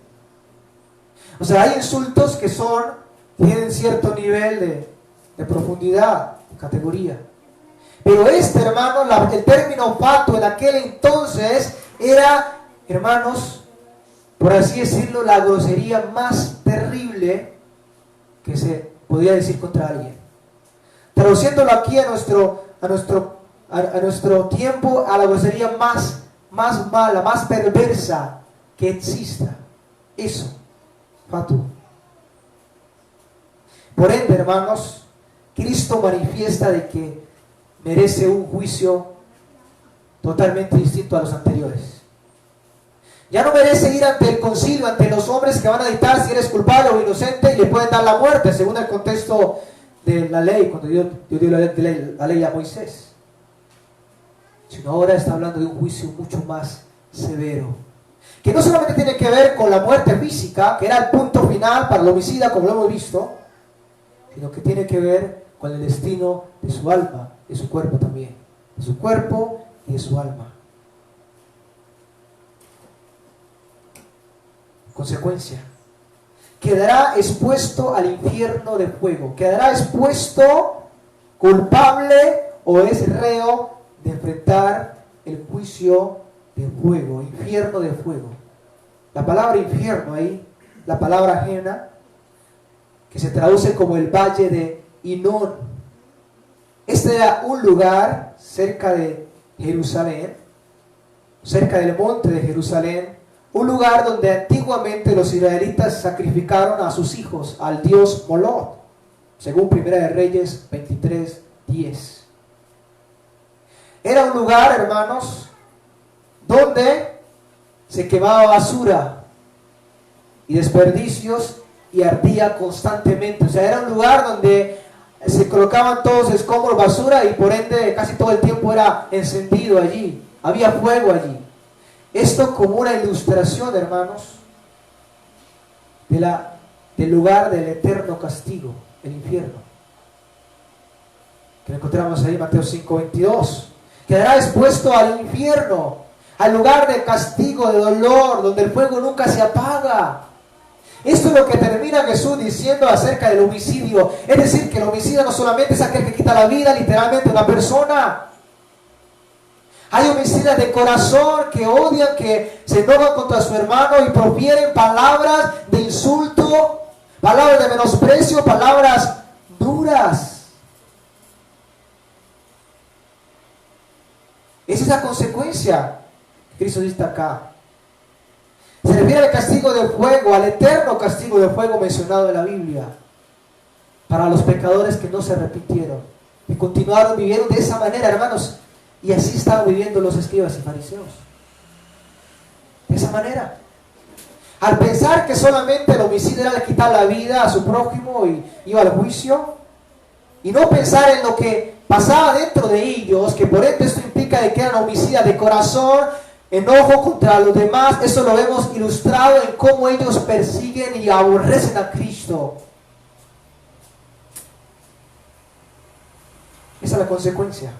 O sea, hay insultos que tienen cierto nivel de profundidad, de categoría. Pero hermano, el término fatuo en aquel entonces era, hermanos, por así decirlo, la grosería más terrible que se podía decir contra alguien. Traduciéndolo aquí a nuestro tiempo, a la grosería más mala, más perversa que exista. Eso, fatuo. Por ende, hermanos, Cristo manifiesta de que merece un juicio totalmente distinto a los anteriores. Ya no merece ir ante el concilio, ante los hombres que van a dictar si eres culpable o inocente y le pueden dar la muerte, según el contexto de la ley, cuando Dios dio la ley a Moisés. Sino ahora está hablando de un juicio mucho más severo, que no solamente tiene que ver con la muerte física, que era el punto final para el homicida, como lo hemos visto, sino que tiene que ver con el destino de su alma, de su cuerpo también, de su cuerpo y de su alma. Consecuencia, quedará expuesto al infierno de fuego, quedará expuesto, culpable o es reo de enfrentar el juicio de fuego, infierno de fuego. La palabra infierno ahí, la palabra ajena, que se traduce como el valle de Hinón. Este era un lugar cerca de Jerusalén, cerca del monte de Jerusalén, un lugar donde antiguamente los israelitas sacrificaron a sus hijos al dios Moloch, según Primera de Reyes 23:10. Era un lugar, hermanos, donde se quemaba basura y desperdicios y ardía constantemente. O sea, era un lugar donde se colocaban todos escombros, basura, y por ende casi todo el tiempo era encendido allí, había fuego allí. Esto como una ilustración, hermanos, del lugar del eterno castigo, el infierno, que lo encontramos ahí en Mateo 5:22. Quedará expuesto al infierno, al lugar de castigo, de dolor, donde el fuego nunca se apaga. Esto es lo que termina Jesús diciendo acerca del homicidio. Es decir, que el homicida no solamente es aquel que quita la vida literalmente a una persona. Hay homicidas de corazón que odian, que se enojan contra su hermano y profieren palabras de insulto, palabras de menosprecio, palabras duras. Esa es la consecuencia que Cristo dice acá. Se refiere al castigo de fuego, al eterno castigo de fuego mencionado en la Biblia, para los pecadores que no se arrepintieron y continuaron viviendo de esa manera, hermanos. Y así estaban viviendo los escribas y fariseos, de esa manera. Al pensar que solamente el homicidio era quitar la vida a su prójimo y iba al juicio, y no pensar en lo que pasaba dentro de ellos, que por ende esto implica de que eran homicidas de corazón, enojo contra los demás. Eso lo vemos ilustrado en cómo ellos persiguen y aborrecen a Cristo. Esa es la consecuencia.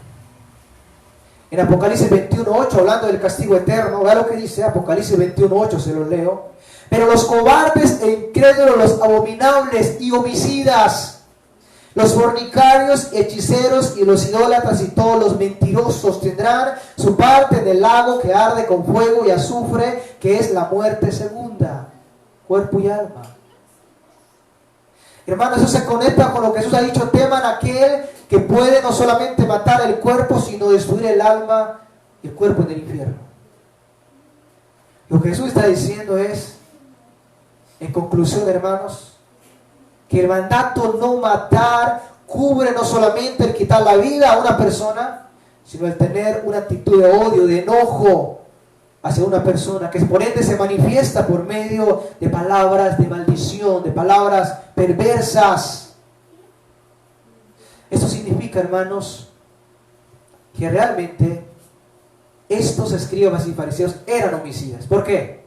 En Apocalipsis 21:8, hablando del castigo eterno, vea lo que dice Apocalipsis 21:8, se lo leo. Pero los cobardes e incrédulos, los abominables y homicidas, los fornicarios, hechiceros y los idólatras y todos los mentirosos tendrán su parte en el lago que arde con fuego y azufre, que es la muerte segunda, cuerpo y alma. Hermanos, eso se conecta con lo que Jesús ha dicho: teman a aquel que puede no solamente matar el cuerpo, sino destruir el alma y el cuerpo en el infierno. Lo que Jesús está diciendo es, en conclusión, hermanos, que el mandato no matar cubre no solamente el quitar la vida a una persona, sino el tener una actitud de odio, de enojo hacia una persona, que por ende se manifiesta por medio de palabras de maldición, de palabras perversas. Esto significa, hermanos, que realmente estos escribas y fariseos eran homicidas. ¿Por qué?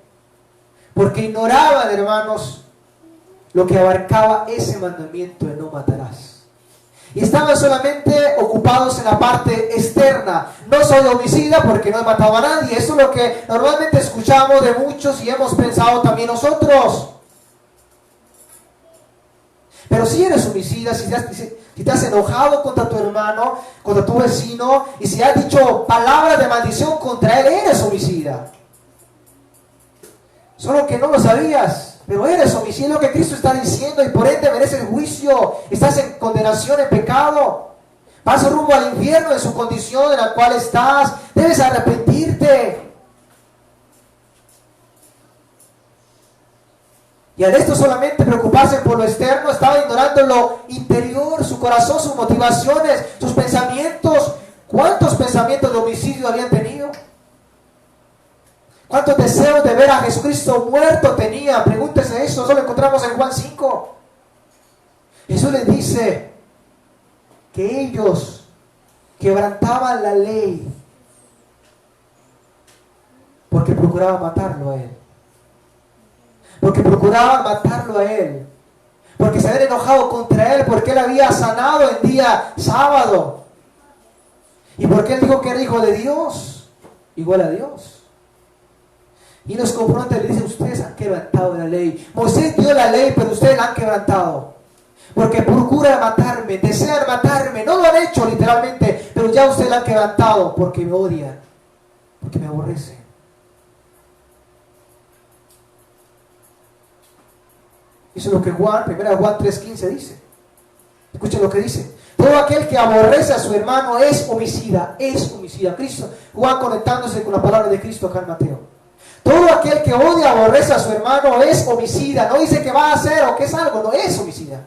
Porque ignoraban, hermanos, lo que abarcaba ese mandamiento de no matarás. Y estaban solamente ocupados en la parte externa. No soy homicida porque no he matado a nadie. Eso es lo que normalmente escuchamos de muchos y hemos pensado también nosotros. Pero si eres homicida, si te has enojado contra tu hermano, contra tu vecino, y si has dicho palabras de maldición contra él, eres homicida. Solo que no lo sabías, pero eres homicida, es lo que Cristo está diciendo, y por ende mereces juicio. Estás en condenación, en pecado. Vas rumbo al infierno en su condición en la cual estás. Debes arrepentirte. Y al esto solamente preocuparse por lo externo, estaba ignorando lo interior, su corazón, sus motivaciones, sus pensamientos. ¿Cuántos pensamientos de homicidio habían tenido? ¿Cuántos deseos de ver a Jesucristo muerto tenía? Pregúntese eso, eso lo encontramos en Juan 5. Jesús les dice que ellos quebrantaban la ley porque procuraban matarlo a él. Porque procuraban matarlo a él. Porque se habían enojado contra él, porque él había sanado en día sábado. Y porque él dijo que era hijo de Dios, igual a Dios. Y los confronta y le dice: ustedes han quebrantado la ley. Moisés dio la ley, pero ustedes la han quebrantado. Porque procuran matarme, desean matarme. No lo han hecho literalmente, pero ya ustedes la han quebrantado porque me odian, porque me aborrecen. Eso es lo que 1 Juan 3:15 dice. Escuchen lo que dice: todo aquel que aborrece a su hermano es homicida. Es homicida. Cristo, Juan conectándose con la palabra de Cristo acá en Mateo. Todo aquel que odia, aborrece a su hermano es homicida. No dice que va a hacer o que es algo, no es homicida.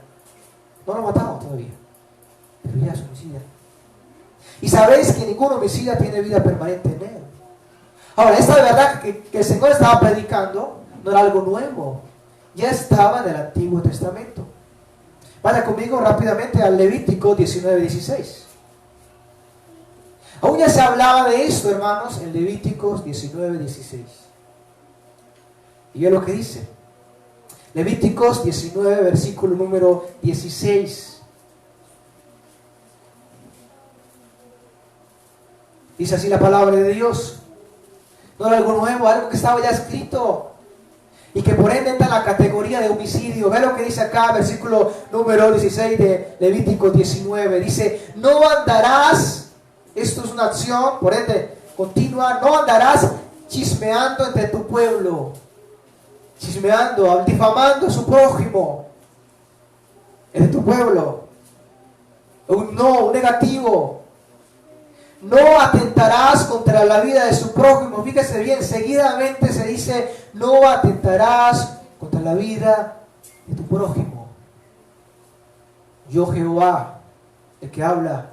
No lo ha matado todavía, pero ya es homicida. Y sabéis que ningún homicida tiene vida permanente en él. Ahora, esta verdad que el Señor estaba predicando no era algo nuevo. Ya estaba en el Antiguo Testamento. Vaya conmigo rápidamente al Levítico 19:16. Aún ya se hablaba de esto, hermanos, en Levíticos 19:16. Y es lo que dice. Levíticos 19, versículo número 16. Dice así la palabra de Dios. No era algo nuevo, algo que estaba ya escrito. Y que por ende entra en la categoría de homicidio. Ve lo que dice acá, versículo número 16 de Levítico 19. Dice: no andarás, esto es una acción, por ende, continua. No andarás chismeando entre tu pueblo. Chismeando, difamando a su prójimo. Entre tu pueblo. Un no, un negativo. No atentarás contra la vida de su prójimo. Fíjese bien, seguidamente se dice: no atentarás contra la vida de tu prójimo. Yo, Jehová, el que habla.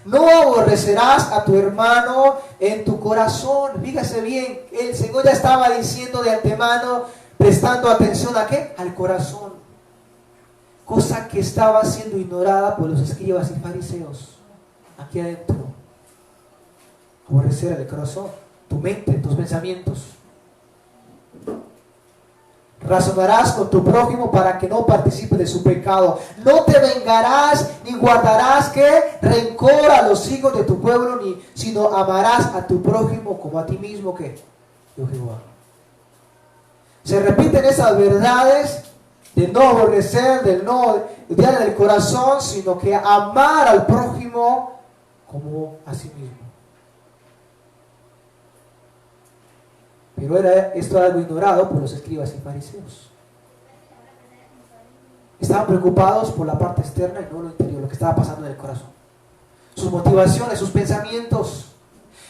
No aborrecerás a tu hermano en tu corazón. Fíjese bien, el Señor ya estaba diciendo de antemano, prestando atención ¿a qué? Al corazón. Cosa que estaba siendo ignorada por los escribas y fariseos. Aquí adentro. Aborrecer el corazón, tu mente, tus pensamientos. Razonarás con tu prójimo para que no participe de su pecado. No te vengarás ni guardarás ¿qué? Rencor a los hijos de tu pueblo, sino amarás a tu prójimo como a ti mismo. ¿Qué? Yo, Jehová. Se repiten esas verdades de no aborrecer, del no odiar del corazón, sino que amar al prójimo como a sí mismo. Pero esto era algo ignorado por los escribas y fariseos. Estaban preocupados por la parte externa y no lo interior, lo que estaba pasando en el corazón. Sus motivaciones, sus pensamientos.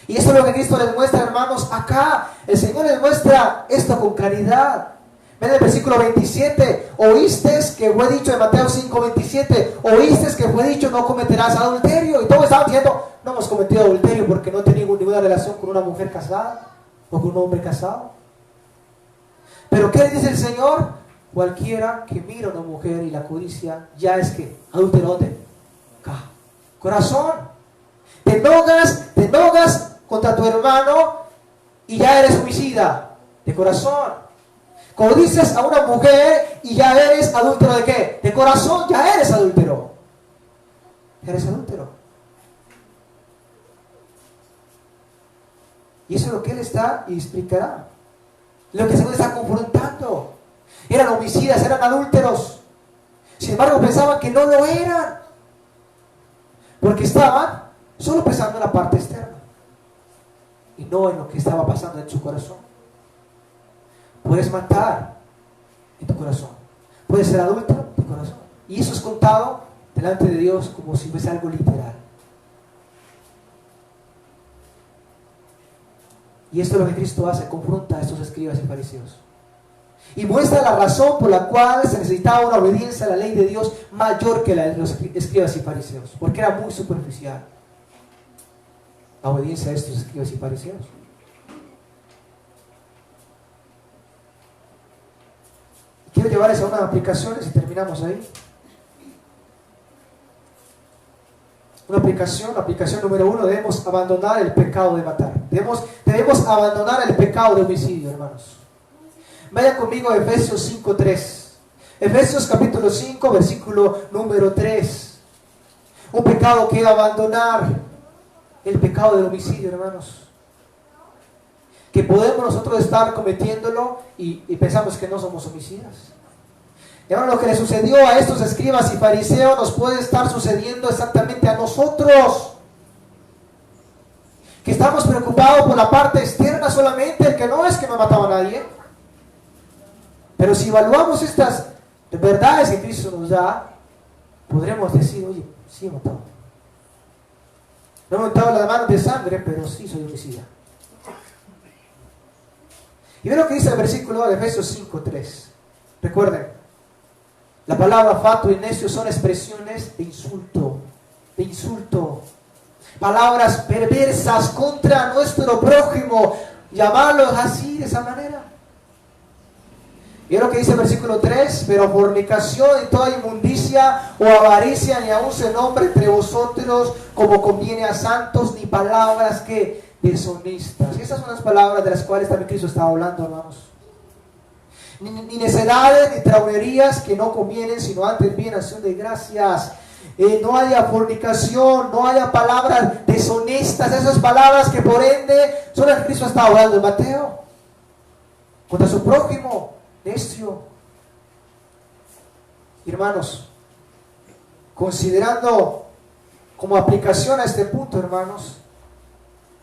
Y eso es lo que Cristo les muestra, hermanos, acá. El Señor les muestra esto con claridad. Ven el versículo 27. Oíste que fue dicho en Mateo 5:27. Oíste que fue dicho no cometerás adulterio. Y todos estaban diciendo, no hemos cometido adulterio porque no tenemos ninguna relación con una mujer casada o con un hombre casado. Pero ¿qué dice el Señor? Cualquiera que mira a una mujer y la codicia, ya es que adúltero, ¿dónde? Acá. Corazón. Te enojas contra tu hermano y ya eres homicida de corazón. Codicias a una mujer y ya eres adúltero de qué? De corazón, ya eres adúltero. Eres adúltero. Y eso es lo que Él está y explicará. Lo que el Señor está confrontando. Eran homicidas, eran adúlteros. Sin embargo, pensaban que no lo eran. Porque estaban solo pensando en la parte externa. Y no en lo que estaba pasando en su corazón. Puedes matar en tu corazón. Puedes ser adúltero en tu corazón. Y eso es contado delante de Dios como si fuese algo literal. Y esto es lo que Cristo hace, confronta a estos escribas y fariseos. Y muestra la razón por la cual se necesitaba una obediencia a la ley de Dios mayor que la de los escribas y fariseos. Porque era muy superficial la obediencia a estos escribas y fariseos. Quiero llevarles a unas aplicaciones y terminamos ahí. Una aplicación número 1, debemos abandonar el pecado de matar. Debemos abandonar el pecado de homicidio, hermanos. Vayan conmigo a Efesios 5:3. Efesios capítulo 5, versículo número 3. Un pecado que abandonar, el pecado del homicidio, hermanos. Que podemos nosotros estar cometiéndolo y pensamos que no somos homicidas. Y ahora lo que le sucedió a estos escribas y fariseos nos puede estar sucediendo exactamente a nosotros. Que estamos preocupados por la parte externa solamente, el que no es que no mataba a nadie. Pero si evaluamos estas verdades que Cristo nos da, podremos decir, oye, sí he matado. No he matado las manos de sangre, pero sí soy homicida. Y ve lo que dice el versículo de Efesios 5:3. Recuerden, la palabra fato y necio son expresiones de insulto. De insulto. Palabras perversas contra nuestro prójimo. Llamarlos así, de esa manera. Y es lo que dice el versículo 3. Pero fornicación y toda inmundicia o avaricia ni aun se nombre entre vosotros como conviene a santos, ni palabras que deshonestas. Y estas son las palabras de las cuales también Cristo estaba hablando, hermanos. Ni necedades, ni traunerías que no convienen, sino antes bien acción de gracias. No haya fornicación, no haya palabras deshonestas, esas palabras que por ende son las que Cristo estaba hablando en Mateo. Contra su prójimo, necio. Hermanos, considerando como aplicación a este punto, hermanos,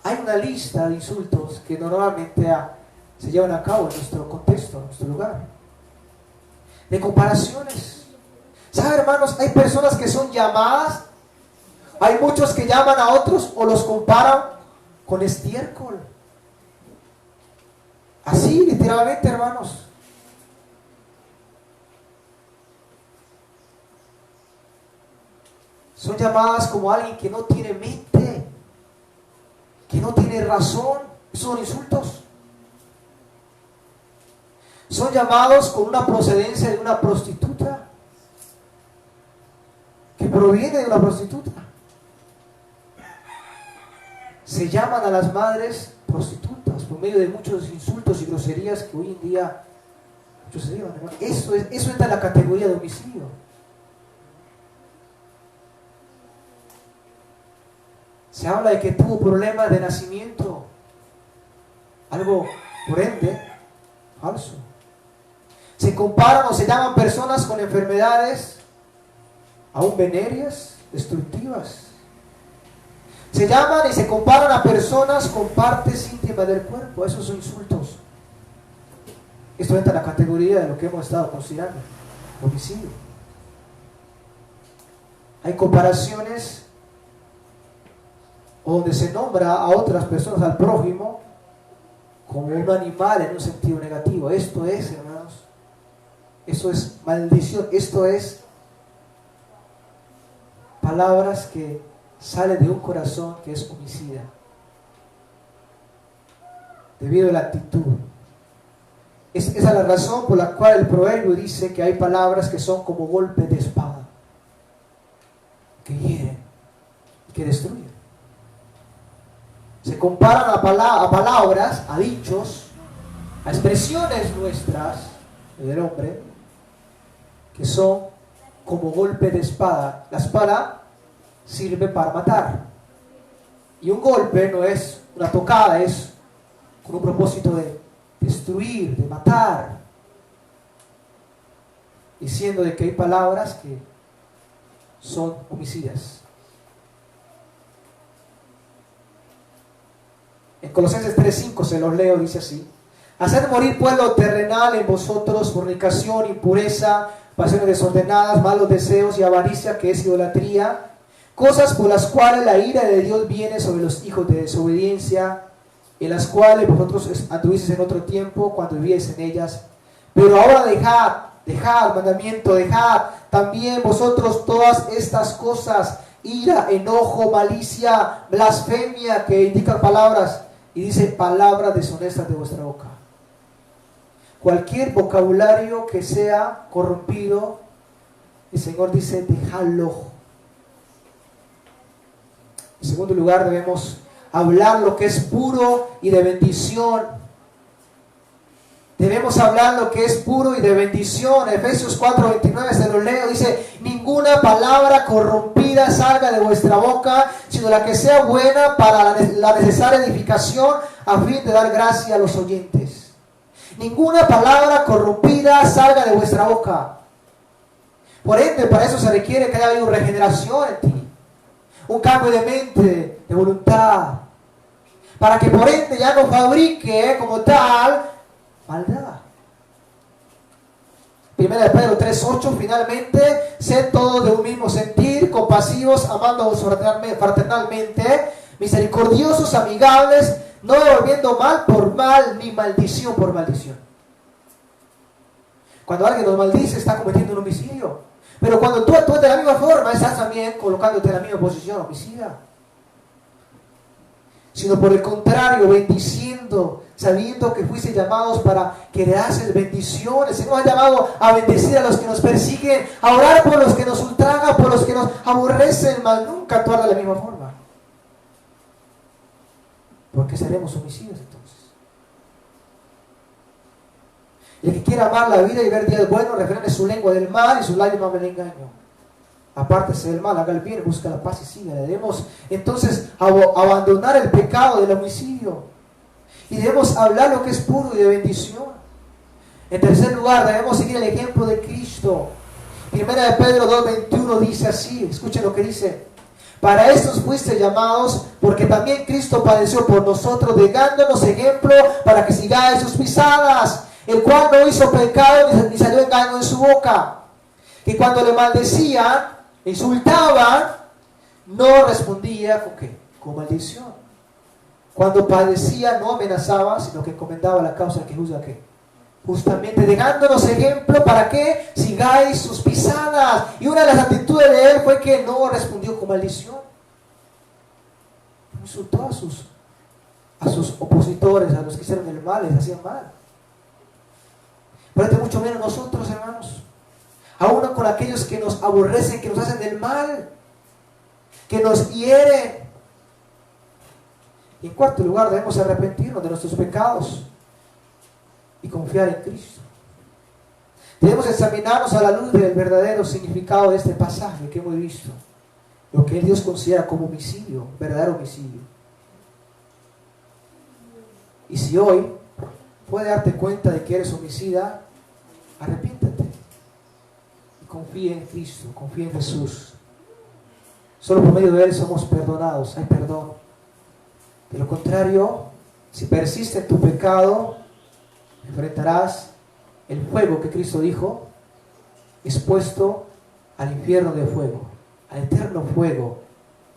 hay una lista de insultos que normalmente se llevan a cabo en nuestro contexto, en nuestro lugar. De comparaciones. ¿Saben, hermanos? Hay personas que son llamadas, hay muchos que llaman a otros o los comparan con estiércol. Así, literalmente, hermanos. Son llamadas como alguien que no tiene mente, que no tiene razón. Esos son insultos. Son llamados con una procedencia de una prostituta, que proviene de una prostituta. Se llaman a las madres prostitutas por medio de muchos insultos y groserías que hoy en día muchos se llevan. Eso entra en la categoría de homicidio. Se habla de que tuvo problemas de nacimiento, algo por ende falso. Se comparan o se llaman personas con enfermedades aún venéreas, destructivas. Se llaman y se comparan a personas con partes íntimas del cuerpo. Esos son insultos. Esto entra en la categoría de lo que hemos estado considerando, homicidio. Hay comparaciones donde se nombra a otras personas, al prójimo, como un animal en un sentido negativo. Esto es, hermanos, eso es maldición, esto es palabras que salen de un corazón que es homicida, debido a la actitud. Esa es la razón por la cual el proverbio dice que hay palabras que son como golpes de espada, que hieren y que destruyen. Se comparan a palabras, a dichos, a expresiones nuestras del hombre, que son como golpe de espada. La espada sirve para matar, y un golpe no es una tocada, es con un propósito de destruir, de matar, diciendo de que hay palabras que son homicidas. En Colosenses 3:5 se los leo, dice así: haced morir pues lo terrenal en vosotros, fornicación, impureza, pasiones desordenadas, malos deseos y avaricia, que es idolatría, cosas por las cuales la ira de Dios viene sobre los hijos de desobediencia, en las cuales vosotros anduvisteis en otro tiempo cuando vivíais en ellas. Pero ahora dejad mandamiento, dejad también vosotros todas estas cosas: ira, enojo, malicia, blasfemia, que indican palabras, y dice palabras deshonestas de vuestra boca. Cualquier vocabulario que sea corrompido, el Señor dice dejadlo. En segundo lugar, debemos hablar lo que es puro y de bendición. Debemos hablar lo que es puro y de bendición. Efesios 4:29 se lo leo, dice: ninguna palabra corrompida salga de vuestra boca, sino la que sea buena para la necesaria edificación, a fin de dar gracia a los oyentes. Ninguna palabra corrompida salga de vuestra boca. Por ende, para eso se requiere que haya habido regeneración en ti, un cambio de mente, de voluntad, para que por ende ya no fabrique como tal maldad. Primera de Pedro 3:8: finalmente, sed todos de un mismo sentir, compasivos, amándoos fraternalmente, misericordiosos, amigables, no devolviendo mal por mal, ni maldición por maldición. Cuando alguien nos maldice, está cometiendo un homicidio. Pero cuando tú actúas de la misma forma, estás también colocándote en la misma posición, homicida. Sino por el contrario, bendiciendo, sabiendo que fuiste llamados para que le haces bendiciones. Se nos ha llamado a bendecir a los que nos persiguen, a orar por los que nos ultrajan, por los que nos aborrecen, mas nunca actuar de la misma forma. ¿Por qué seremos homicidas entonces? El que quiera amar la vida y ver días buenos, refrene su lengua del mal y sus labios no hablen engaño. Apártese del mal, haga el bien, busca la paz y siga. Debemos entonces abandonar el pecado del homicidio. Y debemos hablar lo que es puro y de bendición. En tercer lugar, debemos seguir el ejemplo de Cristo. Primera de Pedro 2:21 dice así, escuchen lo que dice: para estos fuiste llamados, porque también Cristo padeció por nosotros, dejándonos ejemplo para que sigáis sus pisadas, el cual no hizo pecado ni salió engaño en su boca, que cuando le maldecían, insultaban, no respondía ¿con qué? Con maldición. Cuando padecía no amenazaba, sino que encomendaba la causa que juzga ¿qué? Justamente, dejándonos ejemplo para que sigáis sus pisadas. Y una de las actitudes de él fue que no respondió con maldición. Insultó a sus opositores, a los que hicieron el mal, les hacían mal. Pero mucho menos nosotros, hermanos. Aún con aquellos que nos aborrecen, que nos hacen el mal, que nos hieren. Y en cuarto lugar, debemos arrepentirnos de nuestros pecados y confiar en Cristo. Debemos examinarnos a la luz del verdadero significado de este pasaje que hemos visto, lo que Dios considera como homicidio, verdadero homicidio. Y si hoy puedes darte cuenta de que eres homicida, arrepiéntate y confía en Cristo, confía en Jesús. Solo por medio de Él somos perdonados, hay perdón. De lo contrario, si persiste en tu pecado, enfrentarás el fuego que Cristo dijo, expuesto al infierno de fuego. al eterno fuego,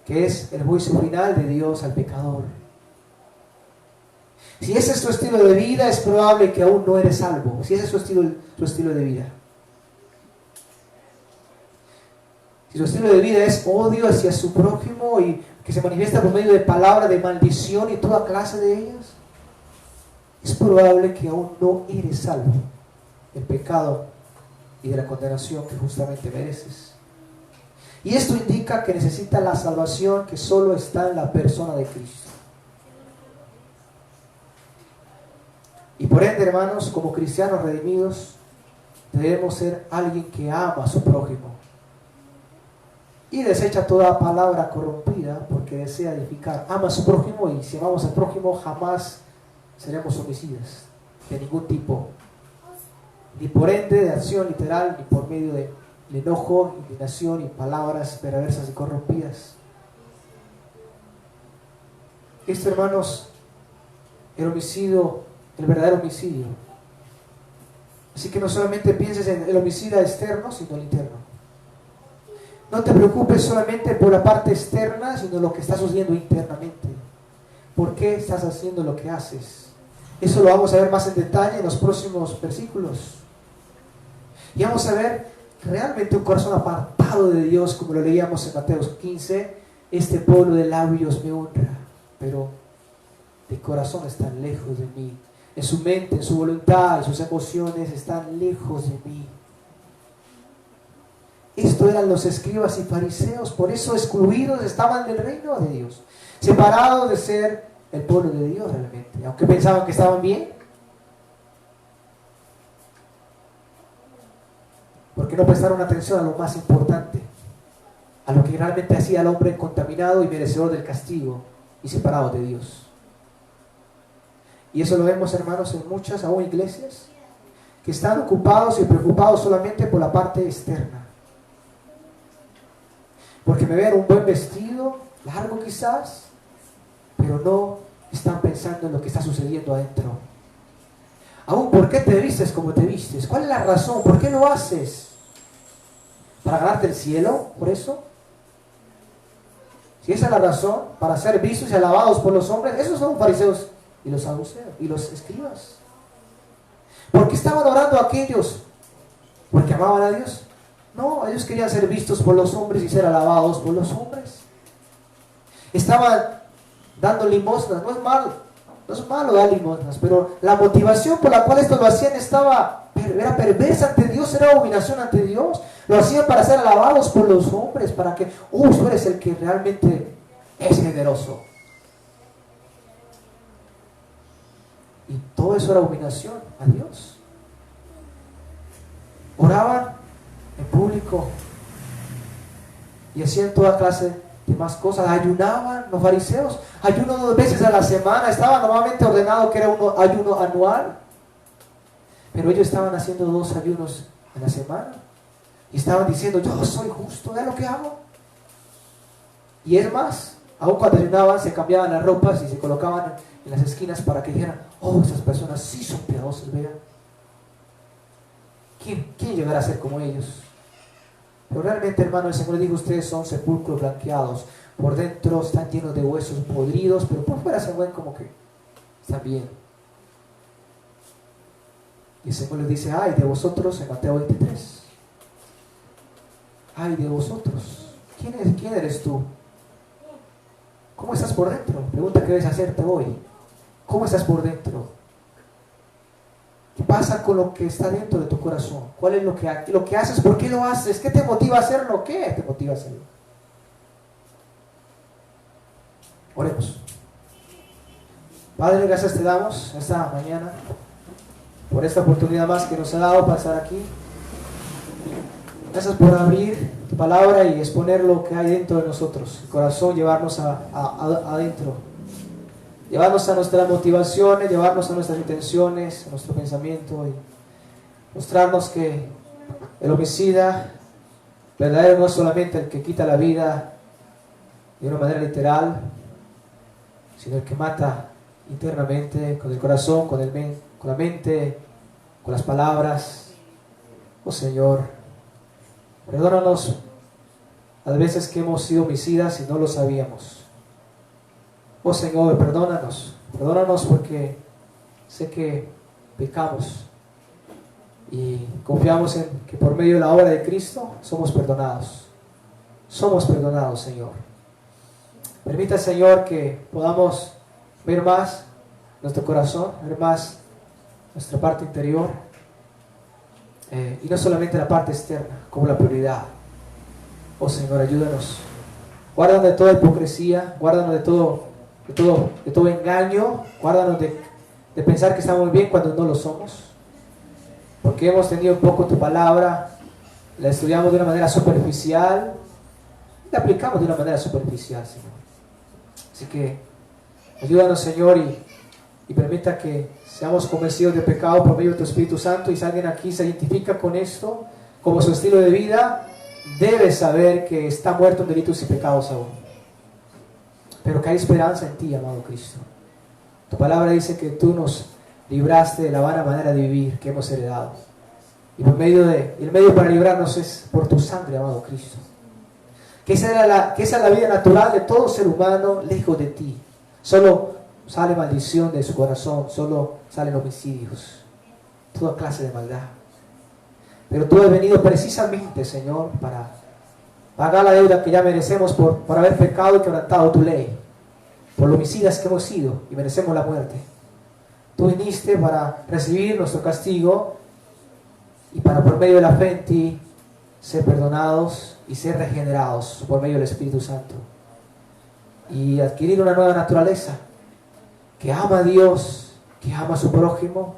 que es el juicio final de Dios al pecador. Si ese es tu estilo de vida, es probable que aún no eres salvo. Si ese es tu estilo de vida. Si tu estilo de vida es odio hacia su prójimo y que se manifiesta por medio de palabras de maldición y toda clase de ellas, es probable que aún no eres salvo del pecado y de la condenación que justamente mereces. Y esto indica que necesitas la salvación que solo está en la persona de Cristo. Y por ende, hermanos, como cristianos redimidos, debemos ser alguien que ama a su prójimo y desecha toda palabra corrompida porque desea edificar. Ama a su prójimo, y si amamos al prójimo jamás seremos homicidas de ningún tipo, ni por ende de acción literal, ni por medio de enojo, indignación y palabras perversas y corrompidas. Esto, hermanos, el homicidio, el verdadero homicidio. Así que no solamente pienses en el homicida externo, sino el interno. No te preocupes solamente por la parte externa, sino lo que está sucediendo internamente. ¿Por qué estás haciendo lo que haces? Eso lo vamos a ver más en detalle en los próximos versículos. Y vamos a ver que realmente un corazón apartado de Dios, como lo leíamos en Mateo 15, este pueblo de labios me honra, pero de corazón están lejos de mí. En su mente, en su voluntad, en sus emociones están lejos de mí. Esto eran los escribas y fariseos, por eso excluidos estaban del reino de Dios, separados de ser el pueblo de Dios realmente, aunque pensaban que estaban bien. Porque no prestaron atención a lo más importante, a lo que realmente hacía al hombre contaminado y merecedor del castigo y separado de Dios. Y eso lo vemos, hermanos, en muchas aún iglesias que están ocupados y preocupados solamente por la parte externa. Porque me ven un buen vestido, largo quizás, pero no están pensando en lo que está sucediendo adentro. Aún, ¿por qué te vistes como te vistes? ¿Cuál es la razón? ¿Por qué lo haces? ¿Para ganarte el cielo? ¿Por eso? Si esa es la razón, para ser vistos y alabados por los hombres, esos son los fariseos y los saduceos y los escribas. ¿Por qué estaban orando a aquellos? ¿Porque amaban a Dios? No, ellos querían ser vistos por los hombres y ser alabados por los hombres. Estaban dando limosnas. No es malo dar limosnas, pero la motivación por la cual estos lo hacían era perversa ante Dios, era abominación ante Dios. Lo hacían para ser alabados por los hombres, para que, tú eres el que realmente es generoso. Y todo eso era abominación a Dios. Oraban en público y hacían toda clase de más cosas. Ayunaban los fariseos, ayuno 2 veces a la semana. Estaba normalmente ordenado que era un ayuno anual, pero ellos estaban haciendo 2 ayunos a la semana y estaban diciendo: yo soy justo, ¿de lo que hago? Y es más, aun cuando ayunaban se cambiaban las ropas y se colocaban en las esquinas para que dijeran: oh, esas personas sí son piadosas, vean. ¿Quién llegará a ser como ellos? Pero realmente, hermano, el Señor le dijo: ustedes son sepulcros blanqueados, por dentro están llenos de huesos podridos, pero por fuera se ven como que están bien. Y el Señor les dice: ay de vosotros, en Mateo 23, ay de vosotros, ¿quién eres tú? ¿Cómo estás por dentro? Pregunta que debes hacerte hoy. ¿Cómo estás por dentro? ¿Qué pasa con lo que está dentro de tu corazón? ¿Cuál es lo que haces? ¿Por qué lo haces? ¿Qué te motiva a hacerlo? ¿Qué te motiva a hacerlo? Oremos. Padre, gracias te damos esta mañana por esta oportunidad más que nos ha dado para estar aquí. Gracias por abrir tu palabra y exponer lo que hay dentro de nosotros, el corazón, llevarnos adentro. Llevarnos a nuestras motivaciones, llevarnos a nuestras intenciones, a nuestro pensamiento y mostrarnos que el homicida verdadero no es solamente el que quita la vida de una manera literal, sino el que mata internamente, con el corazón, con la mente, con las palabras. Oh Señor, perdónanos las veces que hemos sido homicidas y no lo sabíamos. Oh Señor, perdónanos porque sé que pecamos y confiamos en que por medio de la obra de Cristo somos perdonados. Somos perdonados, Señor. Permita, Señor, que podamos ver más nuestro corazón, ver más nuestra parte interior, y no solamente la parte externa como la prioridad. Oh Señor, ayúdanos. Guárdanos de toda hipocresía, guárdanos de todo engaño, guárdanos de pensar que estamos bien cuando no lo somos, porque hemos tenido un poco tu palabra, la estudiamos de una manera superficial, la aplicamos de una manera superficial, Señor. Así que ayúdanos, Señor, y permita que seamos convencidos de pecado por medio de tu Espíritu Santo. Y si alguien aquí se identifica con esto como su estilo de vida, debe saber que está muerto en delitos y pecados aún, pero que hay esperanza en ti, amado Cristo. Tu palabra dice que tú nos libraste de la vana manera de vivir que hemos heredado, y el medio para librarnos es por tu sangre, amado Cristo. Que esa es la vida natural de todo ser humano lejos de ti. Solo sale maldición de su corazón, solo salen homicidios, toda clase de maldad. Pero tú has venido precisamente, Señor, para pagar la deuda que ya merecemos por haber pecado y quebrantado tu ley, por los homicidas que hemos sido y merecemos la muerte. Tú viniste para recibir nuestro castigo y para, por medio de la fe en ti, ser perdonados y ser regenerados por medio del Espíritu Santo, y adquirir una nueva naturaleza que ama a Dios, que ama a su prójimo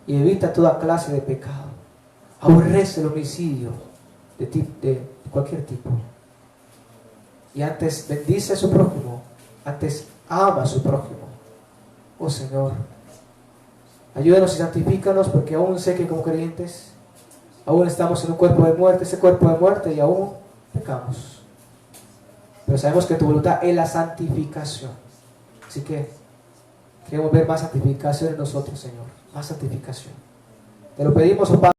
y evita toda clase de pecado. Aborrece el homicidio de cualquier tipo, y antes bendice a su prójimo, antes ama a su prójimo. Oh Señor, ayúdanos y santifícanos, porque aún sé que como creyentes aún estamos en un cuerpo de muerte, ese cuerpo de muerte, y aún pecamos, pero sabemos que tu voluntad es la santificación. Así que queremos ver más santificación en nosotros, Señor, más santificación. Te lo pedimos, oh Padre.